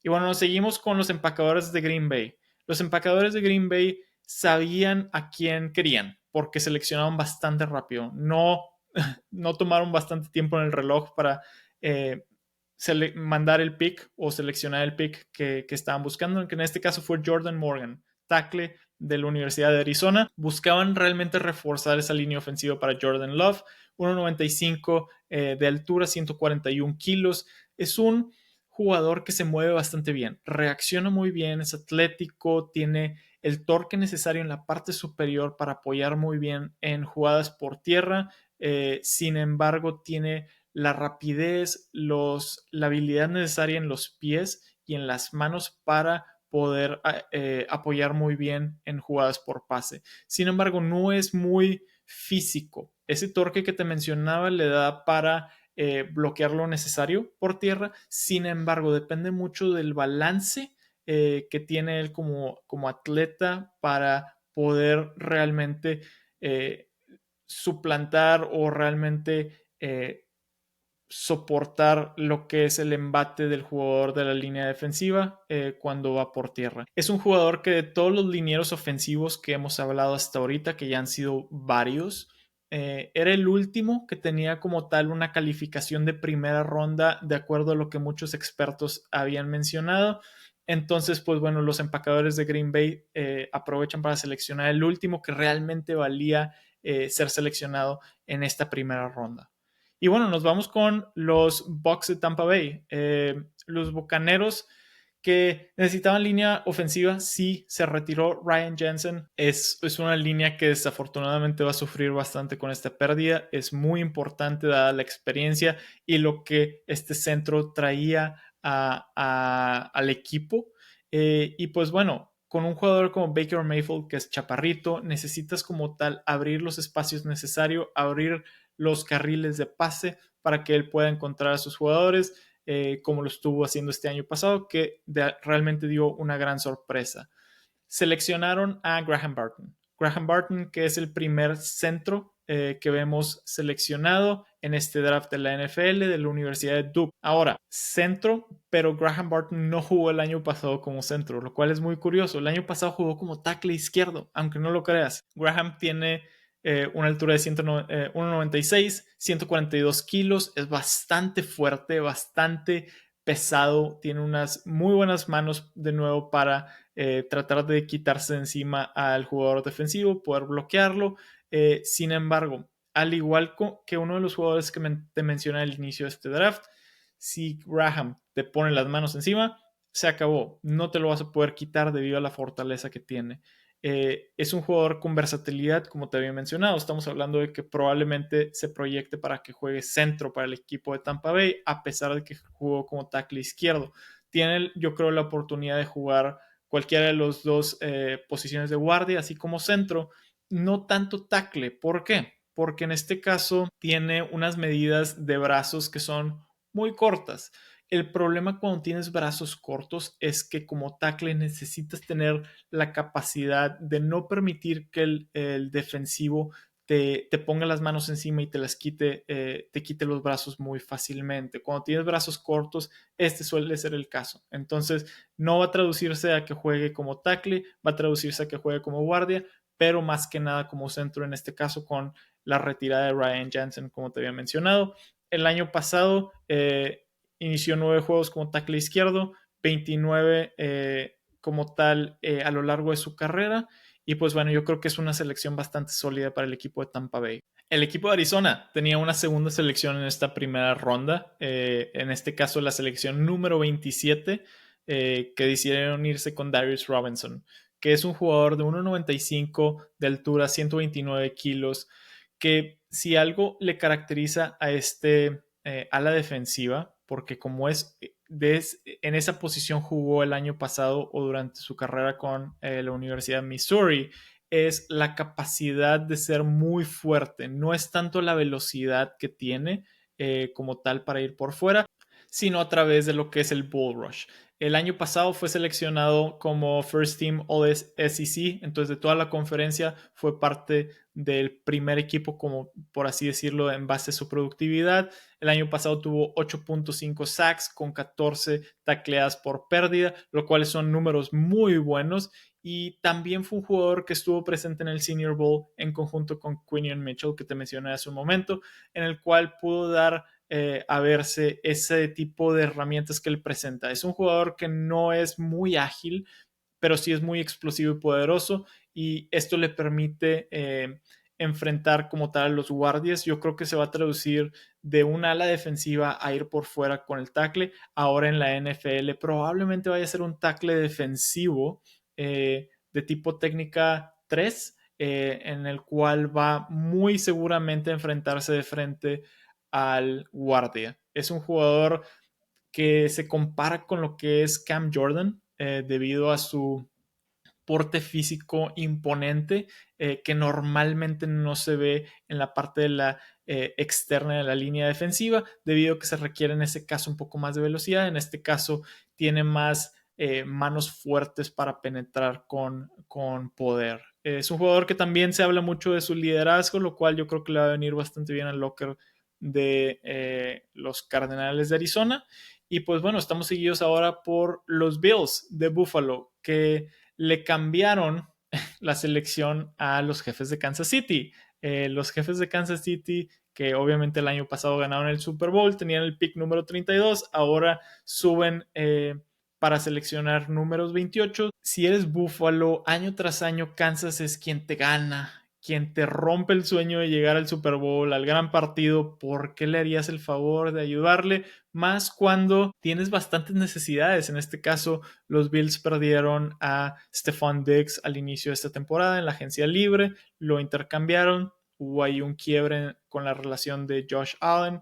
Y bueno, nos seguimos con los empacadores de Green Bay. Los empacadores de Green Bay sabían a quién querían porque seleccionaron bastante rápido. No tomaron bastante tiempo en el reloj para mandar el pick o seleccionar el pick que estaban buscando, que en este caso fue Jordan Morgan, tackle de la Universidad de Arizona. Buscaban realmente reforzar esa línea ofensiva para Jordan Love, 1,95 de altura, 141 kilos. Es un jugador que se mueve bastante bien, reacciona muy bien, es atlético, tiene el torque necesario en la parte superior para apoyar muy bien en jugadas por tierra. Sin embargo, tiene la rapidez, la habilidad necesaria en los pies y en las manos para poder apoyar muy bien en jugadas por pase. Sin embargo, no es muy físico. Ese torque que te mencionaba le da para bloquear lo necesario por tierra. Sin embargo, depende mucho del balance que tiene él como atleta para poder realmente suplantar o realmente soportar lo que es el embate del jugador de la línea defensiva cuando va por tierra. Es un jugador que de todos los linieros ofensivos que hemos hablado hasta ahorita, que ya han sido varios, era el último que tenía como tal una calificación de primera ronda de acuerdo a lo que muchos expertos habían mencionado. Entonces, pues bueno, los empacadores de Green Bay aprovechan para seleccionar el último que realmente valía ser seleccionado en esta primera ronda. Y bueno, nos vamos con los Bucks de Tampa Bay. Los Bucaneros que necesitaban línea ofensiva, sí, se retiró Ryan Jensen. Es una línea que desafortunadamente va a sufrir bastante con esta pérdida. Es muy importante dada la experiencia y lo que este centro traía al equipo. Y pues bueno, con un jugador como Baker Mayfield, que es chaparrito, necesitas como tal abrir los espacios necesarios, abrir los carriles de pase para que él pueda encontrar a sus jugadores, como lo estuvo haciendo este año pasado, que realmente dio una gran sorpresa. Seleccionaron a Graham Barton. Graham Barton, que es el primer centro que vemos seleccionado en este draft de la NFL de la Universidad de Duke. Ahora, centro, pero Graham Barton no jugó el año pasado como centro, lo cual es muy curioso. El año pasado jugó como tackle izquierdo, aunque no lo creas. Graham tiene una altura de 1,96, 142 kilos, es bastante fuerte, bastante pesado, tiene unas muy buenas manos de nuevo para tratar de quitarse de encima al jugador defensivo, poder bloquearlo. Sin embargo, al igual que uno de los jugadores que te mencioné al inicio de este draft, si Graham te pone las manos encima, se acabó. No te lo vas a poder quitar debido a la fortaleza que tiene. Es un jugador con versatilidad, como te había mencionado. Estamos hablando de que probablemente se proyecte para que juegue centro para el equipo de Tampa Bay, a pesar de que jugó como tackle izquierdo. Tiene, yo creo, la oportunidad de jugar cualquiera de las dos posiciones de guardia, así como centro, no tanto tackle. ¿Por qué? Porque en este caso tiene unas medidas de brazos que son muy cortas. El problema cuando tienes brazos cortos es que como tackle necesitas tener la capacidad de no permitir que el defensivo te ponga las manos encima y te las quite, te quite los brazos muy fácilmente. Cuando tienes brazos cortos, este suele ser el caso. Entonces, no va a traducirse a que juegue como tackle, va a traducirse a que juegue como guardia, pero más que nada como centro en este caso con la retirada de Ryan Jensen, como te había mencionado. El año pasado inició 9 juegos como tackle izquierdo, 29 como tal a lo largo de su carrera. Y pues bueno, yo creo que es una selección bastante sólida para el equipo de Tampa Bay. El equipo de Arizona tenía una segunda selección en esta primera ronda, en este caso la selección número 27, que decidieron irse con Darius Robinson, que es un jugador de 1,95 de altura, 129 kilos, que si algo le caracteriza a este ala defensiva, porque como en esa posición jugó el año pasado o durante su carrera con la Universidad de Missouri, es la capacidad de ser muy fuerte. No es tanto la velocidad que tiene como tal para ir por fuera, sino a través de lo que es el bull rush. El año pasado fue seleccionado como First Team All SEC, entonces de toda la conferencia fue parte del primer equipo, como por así decirlo, en base a su productividad. El año pasado tuvo 8.5 sacks con 14 tacleadas por pérdida, lo cual son números muy buenos. Y también fue un jugador que estuvo presente en el Senior Bowl en conjunto con Quinion Mitchell, que te mencioné hace un momento, en el cual pudo dar a verse ese tipo de herramientas que él presenta. Es un jugador que no es muy ágil, pero sí es muy explosivo y poderoso, y esto le permite enfrentar como tal a los guardias. Yo creo que se va a traducir de un ala defensiva a ir por fuera con el tackle. Ahora en la NFL probablemente vaya a ser un tackle defensivo de tipo técnica 3, en el cual va muy seguramente a enfrentarse de frente al guardia. Es un jugador que se compara con lo que es Cam Jordan debido a su porte físico imponente que normalmente no se ve en la parte de la externa de la línea defensiva, debido a que se requiere en ese caso un poco más de velocidad. En este caso tiene más manos fuertes para penetrar con poder. Es un jugador que también se habla mucho de su liderazgo, lo cual yo creo que le va a venir bastante bien al locker de los Cardenales de Arizona. Y pues bueno, estamos seguidos ahora por los Bills de Buffalo, que le cambiaron la selección a los Jefes de Kansas City. Los Jefes de Kansas City, que obviamente el año pasado ganaron el Super Bowl, tenían el pick número 32, ahora suben para seleccionar números 28. Si eres Buffalo, año tras año Kansas es quien te gana, quien te rompe el sueño de llegar al Super Bowl, al gran partido. ¿Por qué le harías el favor de ayudarle? Más cuando tienes bastantes necesidades. En este caso, los Bills perdieron a Stephon Diggs al inicio de esta temporada en la agencia libre, lo intercambiaron, hubo ahí un quiebre con la relación de Josh Allen.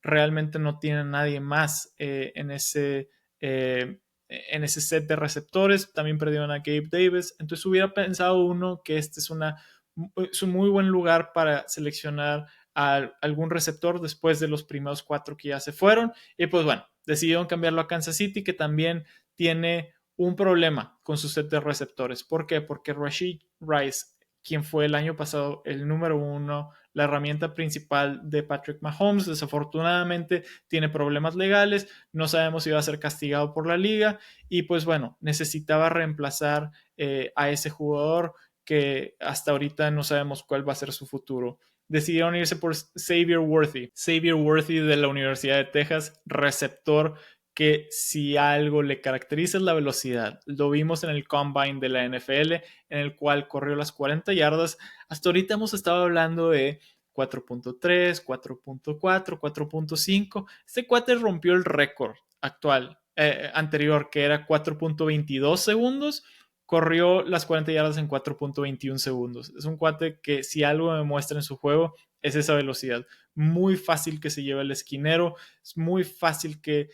Realmente no tiene nadie más en ese set de receptores. También perdieron a Gabe Davis. Entonces hubiera pensado uno que este es un muy buen lugar para seleccionar a algún receptor después de los primeros 4 que ya se fueron. Y pues bueno, decidieron cambiarlo a Kansas City, que también tiene un problema con su set de receptores. ¿Por qué? Porque Rashee Rice, quien fue el año pasado el número 1, la herramienta principal de Patrick Mahomes, desafortunadamente tiene problemas legales, no sabemos si va a ser castigado por la liga y pues bueno, necesitaba reemplazar a ese jugador que hasta ahorita no sabemos cuál va a ser su futuro. Decidieron irse por Xavier Worthy. Xavier Worthy de la Universidad de Texas, receptor que si algo le caracteriza es la velocidad. Lo vimos en el Combine de la NFL, en el cual corrió las 40 yardas. Hasta ahorita hemos estado hablando de 4.3, 4.4, 4.5. Este cuate rompió el récord actual, anterior, que era 4.22 segundos. Corrió las 40 yardas en 4.21 segundos. Es un cuate que si algo me muestra en su juego es esa velocidad. Muy fácil que se lleve el esquinero. Es muy fácil que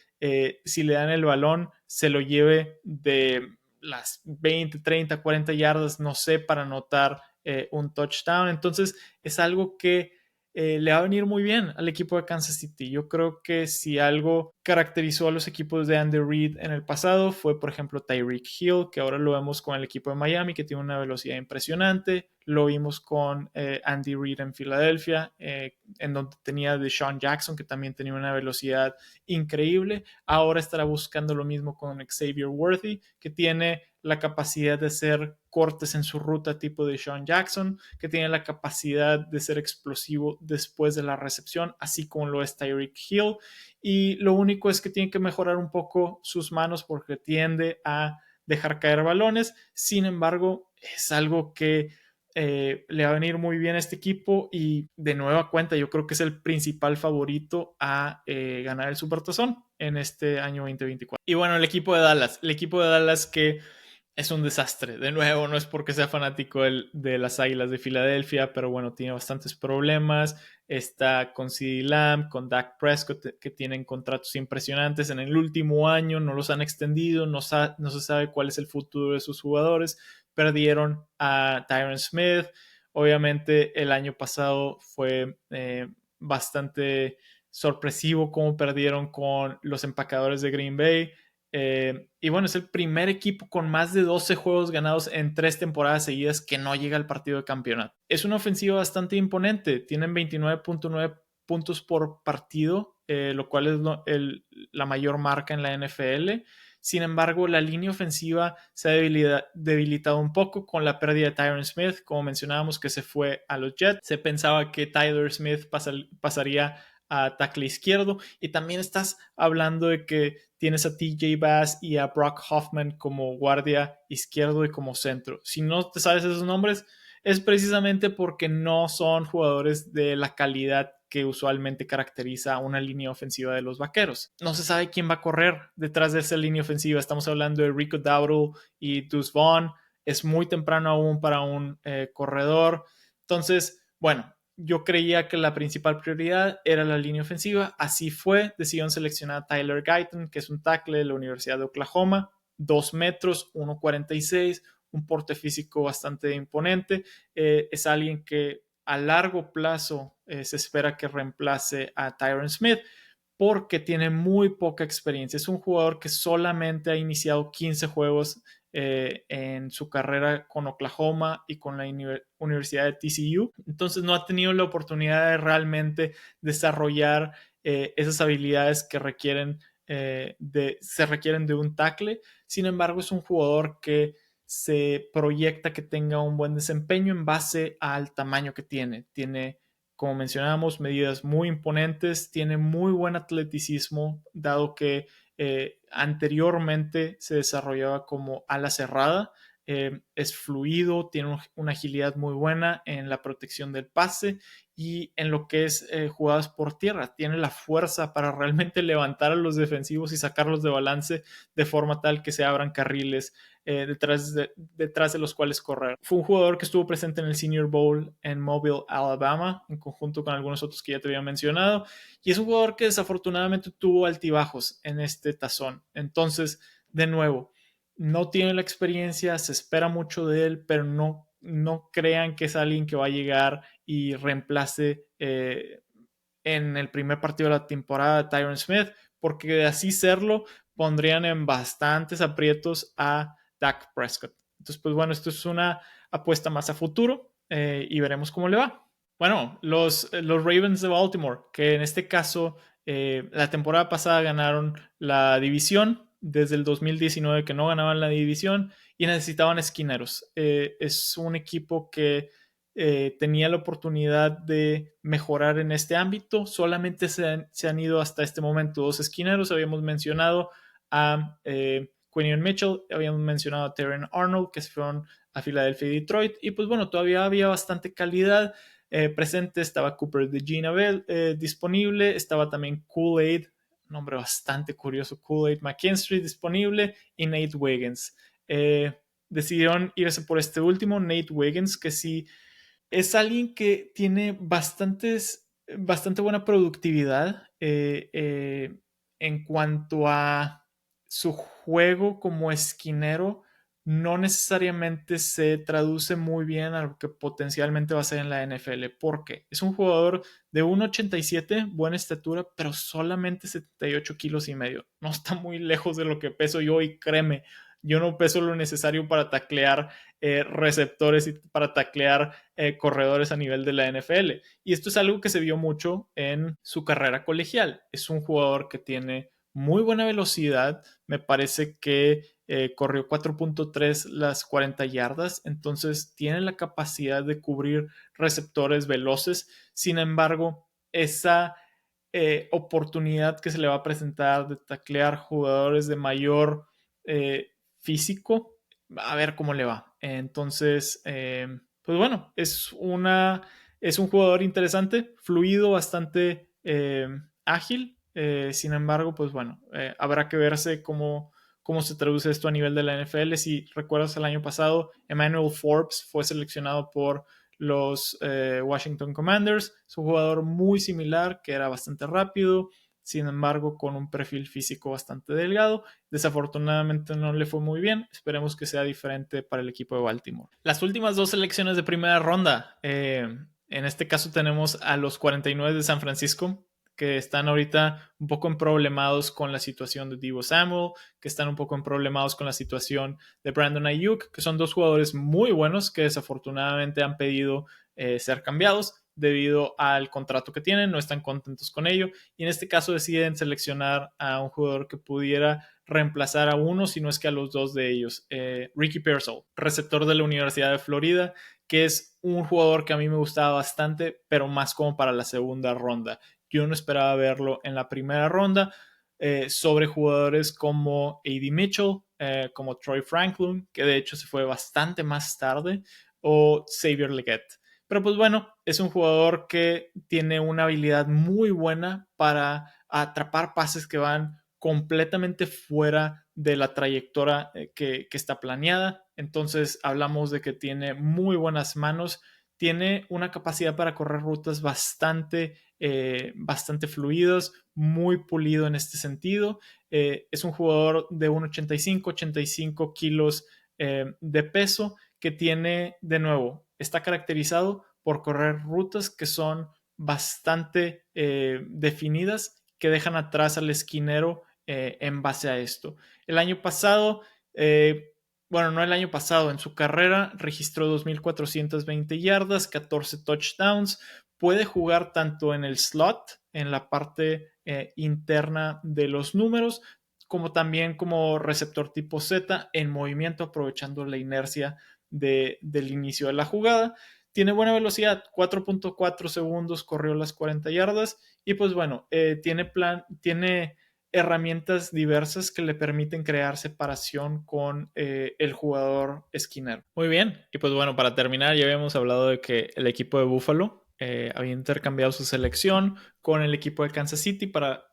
si le dan el balón se lo lleve de las 20, 30, 40 yardas, no sé, para anotar un touchdown. Entonces es algo que le va a venir muy bien al equipo de Kansas City. Yo creo que si algo caracterizó a los equipos de Andy Reid en el pasado fue, por ejemplo, Tyreek Hill, que ahora lo vemos con el equipo de Miami, que tiene una velocidad impresionante. Lo vimos con Andy Reid en Filadelfia, en donde tenía DeSean Jackson, que también tenía una velocidad increíble. Ahora estará buscando lo mismo con Xavier Worthy, que tiene la capacidad de hacer cortes en su ruta tipo de DeSean Jackson, que tiene la capacidad de ser explosivo después de la recepción, así como lo es Tyreek Hill. Y lo único es que tiene que mejorar un poco sus manos porque tiende a dejar caer balones. Sin embargo, es algo que le va a venir muy bien a este equipo y de nueva cuenta yo creo que es el principal favorito a ganar el Supertazón en este año 2024. Y bueno, el equipo de Dallas que es un desastre. De nuevo, no es porque sea fanático de las Águilas de Filadelfia, pero bueno, tiene bastantes problemas. Está con CeeDee Lamb, con Dak Prescott, que tienen contratos impresionantes. En el último año no los han extendido, no se sabe cuál es el futuro de sus jugadores. Perdieron a Tyron Smith. Obviamente el año pasado fue bastante sorpresivo cómo perdieron con los empacadores de Green Bay. Y bueno, es el primer equipo con más de 12 juegos ganados en 3 temporadas seguidas que no llega al partido de campeonato. Es una ofensiva bastante imponente. Tienen 29.9 puntos por partido, lo cual es la mayor marca en la NFL. Sin embargo, la línea ofensiva se ha debilitado un poco con la pérdida de Tyron Smith, como mencionábamos, que se fue a los Jets. Se pensaba que Tyler Smith pasaría a tackle izquierdo, y también estás hablando de que tienes a TJ Bass y a Brock Hoffman como guardia izquierdo y como centro. Si no te sabes esos nombres, es precisamente porque no son jugadores de la calidad que usualmente caracteriza una línea ofensiva de los Vaqueros. No se sabe quién va a correr detrás de esa línea ofensiva. Estamos hablando de Rico Dowdle y Deuce Vaughn. Es muy temprano aún para un corredor. Entonces, bueno, yo creía que la principal prioridad era la línea ofensiva. Así fue. Decidieron seleccionar a Tyler Guyton, que es un tackle de la Universidad de Oklahoma, 2 metros, 1,46, un porte físico bastante imponente. Es alguien que a largo plazo se espera que reemplace a Tyron Smith porque tiene muy poca experiencia. Es un jugador que solamente ha iniciado 15 juegos en su carrera con Oklahoma y con la Universidad de TCU. Entonces no ha tenido la oportunidad de realmente desarrollar esas habilidades que se requieren de un tackle. Sin embargo, es un jugador que se proyecta que tenga un buen desempeño en base al tamaño que tiene. Tiene, como mencionábamos, medidas muy imponentes, tiene muy buen atleticismo, dado que anteriormente se desarrollaba como ala cerrada. Es fluido, tiene una agilidad muy buena en la protección del pase y en lo que es jugadas por tierra. Tiene la fuerza para realmente levantar a los defensivos y sacarlos de balance de forma tal que se abran carriles detrás de los cuales correr. Fue un jugador que estuvo presente en el Senior Bowl en Mobile, Alabama, en conjunto con algunos otros que ya te había mencionado, y es un jugador que desafortunadamente tuvo altibajos en este tazón. Entonces, de nuevo, no tiene la experiencia, se espera mucho de él, pero no crean que es alguien que va a llegar y reemplace en el primer partido de la temporada a Tyron Smith, porque de así serlo, pondrían en bastantes aprietos a Dak Prescott. Entonces, pues bueno, esto es una apuesta más a futuro y veremos cómo le va. Bueno, los Ravens de Baltimore, que en este caso la temporada pasada ganaron la división, desde el 2019 que no ganaban la división y necesitaban esquineros. Es un equipo que tenía la oportunidad de mejorar en este ámbito. Solamente se han ido hasta este momento 2 esquineros. Habíamos mencionado a Quinion Mitchell, habíamos mencionado a Terran Arnold, que se fueron a Filadelfia y Detroit. Y pues bueno, todavía había bastante calidad presente. Estaba Cooper DeGene disponible. Estaba también Kool-Aid, nombre bastante curioso, Kool-Aid McKinstry disponible, y Nate Wiggins. Decidieron irse por este último, Nate Wiggins, que sí es alguien que tiene bastante buena productividad en cuanto a su juego como esquinero. No necesariamente se traduce muy bien a lo que potencialmente va a ser en la NFL. Porque es un jugador de 1,87, buena estatura, pero solamente 78 kilos y medio. No está muy lejos de lo que peso yo y créeme, yo no peso lo necesario para taclear receptores y para taclear corredores a nivel de la NFL. Y esto es algo que se vio mucho en su carrera colegial. Es un jugador que tiene muy buena velocidad. Me parece que corrió 4.3 las 40 yardas. Entonces tiene la capacidad de cubrir receptores veloces. Sin embargo, esa oportunidad que se le va a presentar de taclear jugadores de mayor físico, a ver cómo le va. Entonces, pues bueno, es un jugador interesante, fluido, bastante ágil. Sin embargo, pues bueno, habrá que verse cómo se traduce esto a nivel de la NFL. Si recuerdas el año pasado, Emmanuel Forbes fue seleccionado por los Washington Commanders. Es un jugador muy similar, que era bastante rápido, sin embargo con un perfil físico bastante delgado. Desafortunadamente no le fue muy bien. Esperemos que sea diferente para el equipo de Baltimore. Las últimas 2 selecciones de primera ronda. En este caso tenemos a los 49 de San Francisco, que están ahorita un poco emproblemados con la situación de Deebo Samuel, que están un poco emproblemados con la situación de Brandon Ayuk, que son 2 jugadores muy buenos que desafortunadamente han pedido ser cambiados debido al contrato que tienen, no están contentos con ello y en este caso deciden seleccionar a un jugador que pudiera reemplazar a uno, si no es que a los 2 de ellos. Ricky Pearsall, receptor de la Universidad de Florida, que es un jugador que a mí me gustaba bastante, pero más como para la segunda ronda. Yo no esperaba verlo en la primera ronda. Sobre jugadores como A.D. Mitchell, como Troy Franklin, que de hecho se fue bastante más tarde, o Xavier Legette. Pero pues bueno, es un jugador que tiene una habilidad muy buena para atrapar pases que van completamente fuera de la trayectoria que está planeada. Entonces hablamos de que tiene muy buenas manos, tiene una capacidad para correr rutas bastante fluidas, muy pulido en este sentido. Es un jugador de 1,85, 85 kilos de peso, que tiene, de nuevo, está caracterizado por correr rutas que son bastante definidas, que dejan atrás al esquinero en base a esto. El año pasado, bueno, no el año pasado, en su carrera registró 2,420 yardas, 14 touchdowns. Puede jugar tanto en el slot, en la parte interna de los números, como también como receptor tipo Z en movimiento, aprovechando la inercia del inicio de la jugada. Tiene buena velocidad, 4.4 segundos corrió las 40 yardas y pues bueno, tiene herramientas diversas que le permiten crear separación con el jugador esquinero. Muy bien, y pues bueno, para terminar, ya habíamos hablado de que el equipo de Buffalo había intercambiado su selección con el equipo de Kansas City para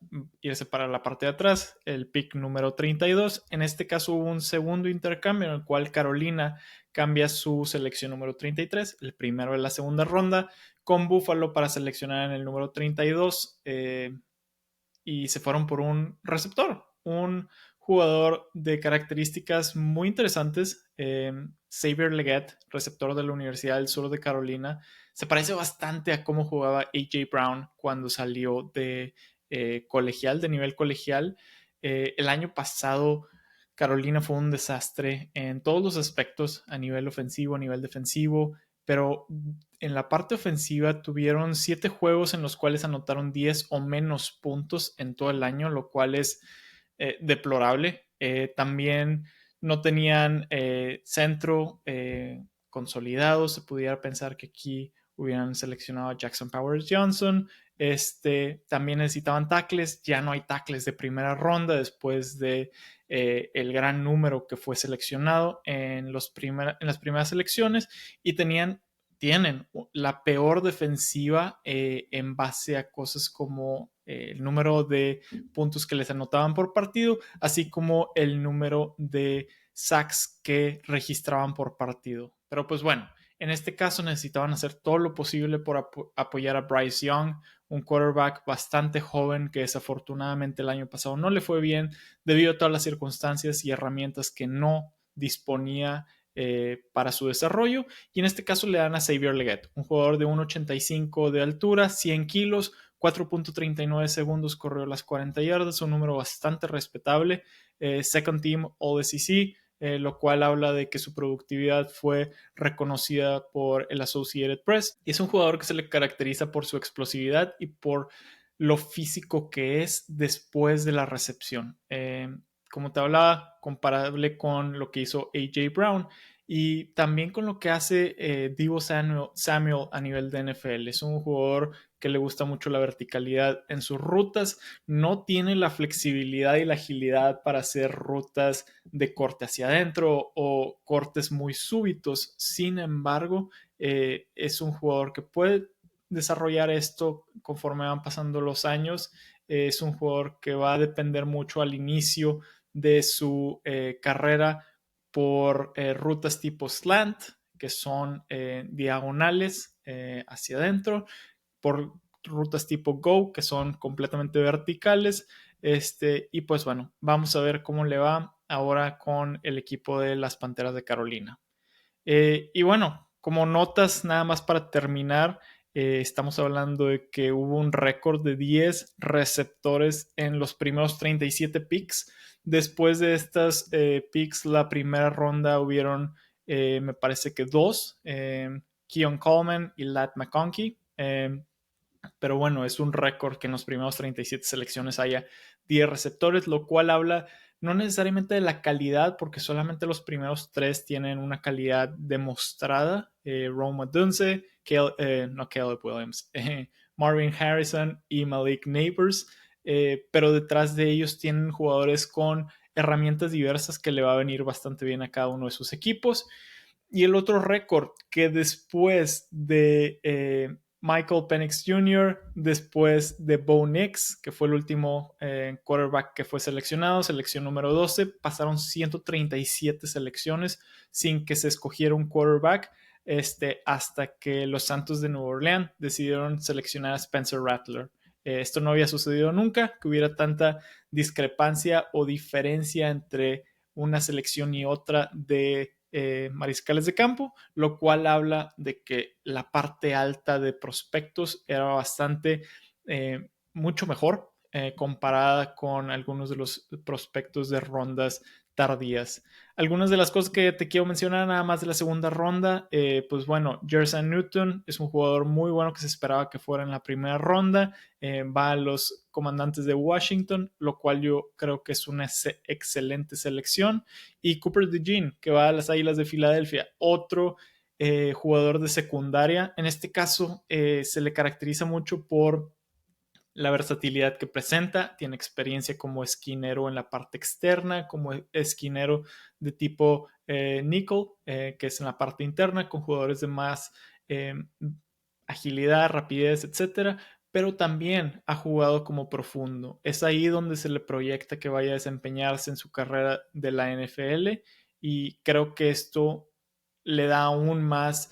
irse para la parte de atrás, el pick número 32. En este caso hubo un segundo intercambio en el cual Carolina cambia su selección número 33, el primero de la segunda ronda, con Buffalo para seleccionar en el número 32. Y se fueron por un receptor, un jugador de características muy interesantes, Xavier Legette, receptor de la Universidad del Sur de Carolina. Se parece bastante a cómo jugaba A.J. Brown cuando salió de colegial, de nivel colegial. El año pasado Carolina fue un desastre en todos los aspectos, a nivel ofensivo, a nivel defensivo, pero en la parte ofensiva tuvieron 7 juegos en los cuales anotaron 10 o menos puntos en todo el año, lo cual es deplorable. También no tenían centro consolidado. Se pudiera pensar que aquí hubieran seleccionado a Jackson Powers Johnson. También necesitaban tackles. Ya no hay tackles de primera ronda después de el gran número que fue seleccionado en las primeras selecciones, y tienen la peor defensiva en base a cosas como el número de puntos que les anotaban por partido, así como el número de sacks que registraban por partido. Pero pues bueno, en este caso necesitaban hacer todo lo posible por apoyar a Bryce Young, un quarterback bastante joven que desafortunadamente el año pasado no le fue bien debido a todas las circunstancias y herramientas que no disponía para su desarrollo. Y en este caso le dan a Xavier Legette, un jugador de 1,85 de altura, 100 kilos, 4.39 segundos corrió las 40 yardas, un número bastante respetable. Second Team All SEC, lo cual habla de que su productividad fue reconocida por el Associated Press. Y es un jugador que se le caracteriza por su explosividad y por lo físico que es después de la recepción. Como te hablaba, comparable con lo que hizo A.J. Brown y también con lo que hace Deebo Samuel a nivel de NFL. Es un jugador que le gusta mucho la verticalidad en sus rutas, no tiene la flexibilidad y la agilidad para hacer rutas de corte hacia adentro o cortes muy súbitos. Sin embargo, es un jugador que puede desarrollar esto conforme van pasando los años. Es un jugador que va a depender mucho al inicio de su carrera por rutas tipo slant, que son diagonales hacia adentro, por rutas tipo go, que son completamente verticales. Y pues bueno, vamos a ver cómo le va ahora con el equipo de las Panteras de Carolina. Y bueno, como notas nada más para terminar, estamos hablando de que hubo un récord de 10 receptores en los primeros 37 picks. Después de estas picks, la primera ronda hubieron, me parece que dos, Keon Coleman y Lat McConkey. Pero bueno, es un récord que en los primeros 37 selecciones haya 10 receptores, lo cual habla no necesariamente de la calidad, porque solamente los primeros 3 tienen una calidad demostrada. Rome Odunze, no Caleb Williams, Marvin Harrison y Malik Neighbors, pero detrás de ellos tienen jugadores con herramientas diversas que le va a venir bastante bien a cada uno de sus equipos. Y el otro récord que después de Michael Penix Jr., después de Bo Nix, que fue el último quarterback que fue seleccionado, selección número 12, pasaron 137 selecciones sin que se escogiera un quarterback. hasta que los Santos de Nueva Orleans decidieron seleccionar a Spencer Rattler. Esto no había sucedido nunca, que hubiera tanta discrepancia o diferencia entre una selección y otra de mariscales de campo, lo cual habla de que la parte alta de prospectos era bastante, mucho mejor comparada con algunos de los prospectos de rondas tardías. Algunas de las cosas que te quiero mencionar nada más de la segunda ronda, pues bueno, Jerson Newton es un jugador muy bueno que se esperaba que fuera en la primera ronda, va a los Comandantes de Washington, lo cual yo creo que es una excelente selección, y Cooper DeJean, que va a las Águilas de Filadelfia, otro jugador de secundaria. En este caso se le caracteriza mucho por la versatilidad que presenta, tiene experiencia como esquinero en la parte externa, como esquinero de tipo nickel, que es en la parte interna, con jugadores de más agilidad, rapidez, etcétera, pero también ha jugado como profundo. Es ahí donde se le proyecta que vaya a desempeñarse en su carrera de la NFL, y creo que esto le da aún más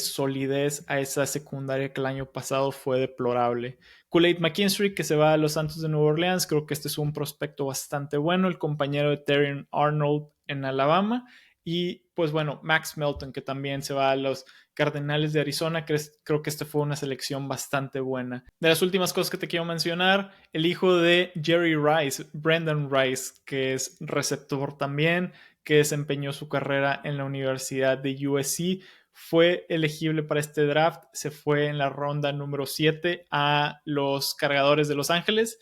solidez a esa secundaria que el año pasado fue deplorable. Kool-Aid McKinstry, que se va a los Santos de Nueva Orleans, creo que este es un prospecto bastante bueno, el compañero de Terrion Arnold en Alabama. Y pues bueno, Max Melton, que también se va a los Cardenales de Arizona, creo que esta fue una selección bastante buena. De las últimas cosas que te quiero mencionar, el hijo de Jerry Rice, Brendan Rice, que es receptor también, que desempeñó su carrera en la Universidad de USC, fue elegible para este draft, se fue en la ronda número 7 a los Cargadores de Los Ángeles.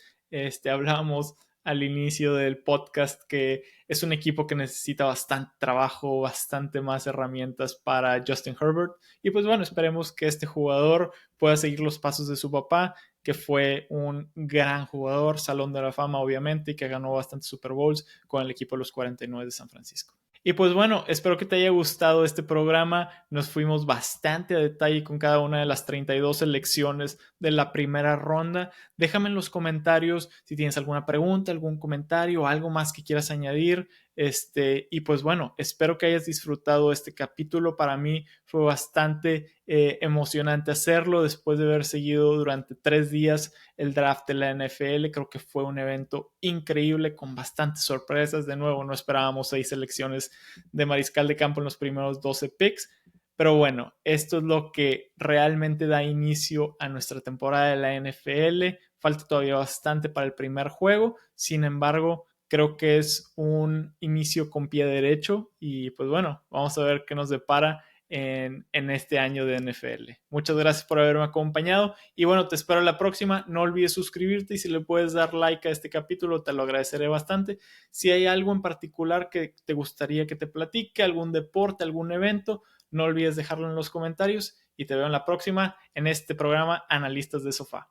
Hablábamos al inicio del podcast que es un equipo que necesita bastante trabajo, bastante más herramientas para Justin Herbert, y pues bueno, esperemos que este jugador pueda seguir los pasos de su papá, que fue un gran jugador, Salón de la Fama obviamente, y que ganó bastantes Super Bowls con el equipo de los 49 de San Francisco. Y pues bueno, espero que te haya gustado este programa. Nos fuimos bastante a detalle con cada una de las 32 selecciones de la primera ronda. Déjame en los comentarios si tienes alguna pregunta, algún comentario, algo más que quieras añadir. Y pues bueno, espero que hayas disfrutado este capítulo. Para mí fue bastante emocionante hacerlo después de haber seguido durante 3 días el draft de la NFL. Creo que fue un evento increíble con bastantes sorpresas. De nuevo, no esperábamos 6 selecciones de mariscal de campo en los primeros 12 picks. Pero bueno, esto es lo que realmente da inicio a nuestra temporada de la NFL. Falta todavía bastante para el primer juego. Sin embargo, creo que es un inicio con pie derecho, y pues bueno, vamos a ver qué nos depara en este año de NFL. Muchas gracias por haberme acompañado, y bueno, te espero la próxima. No olvides suscribirte, y si le puedes dar like a este capítulo te lo agradeceré bastante. Si hay algo en particular que te gustaría que te platique, algún deporte, algún evento, no olvides dejarlo en los comentarios, y te veo en la próxima en este programa Analistas de Sofá.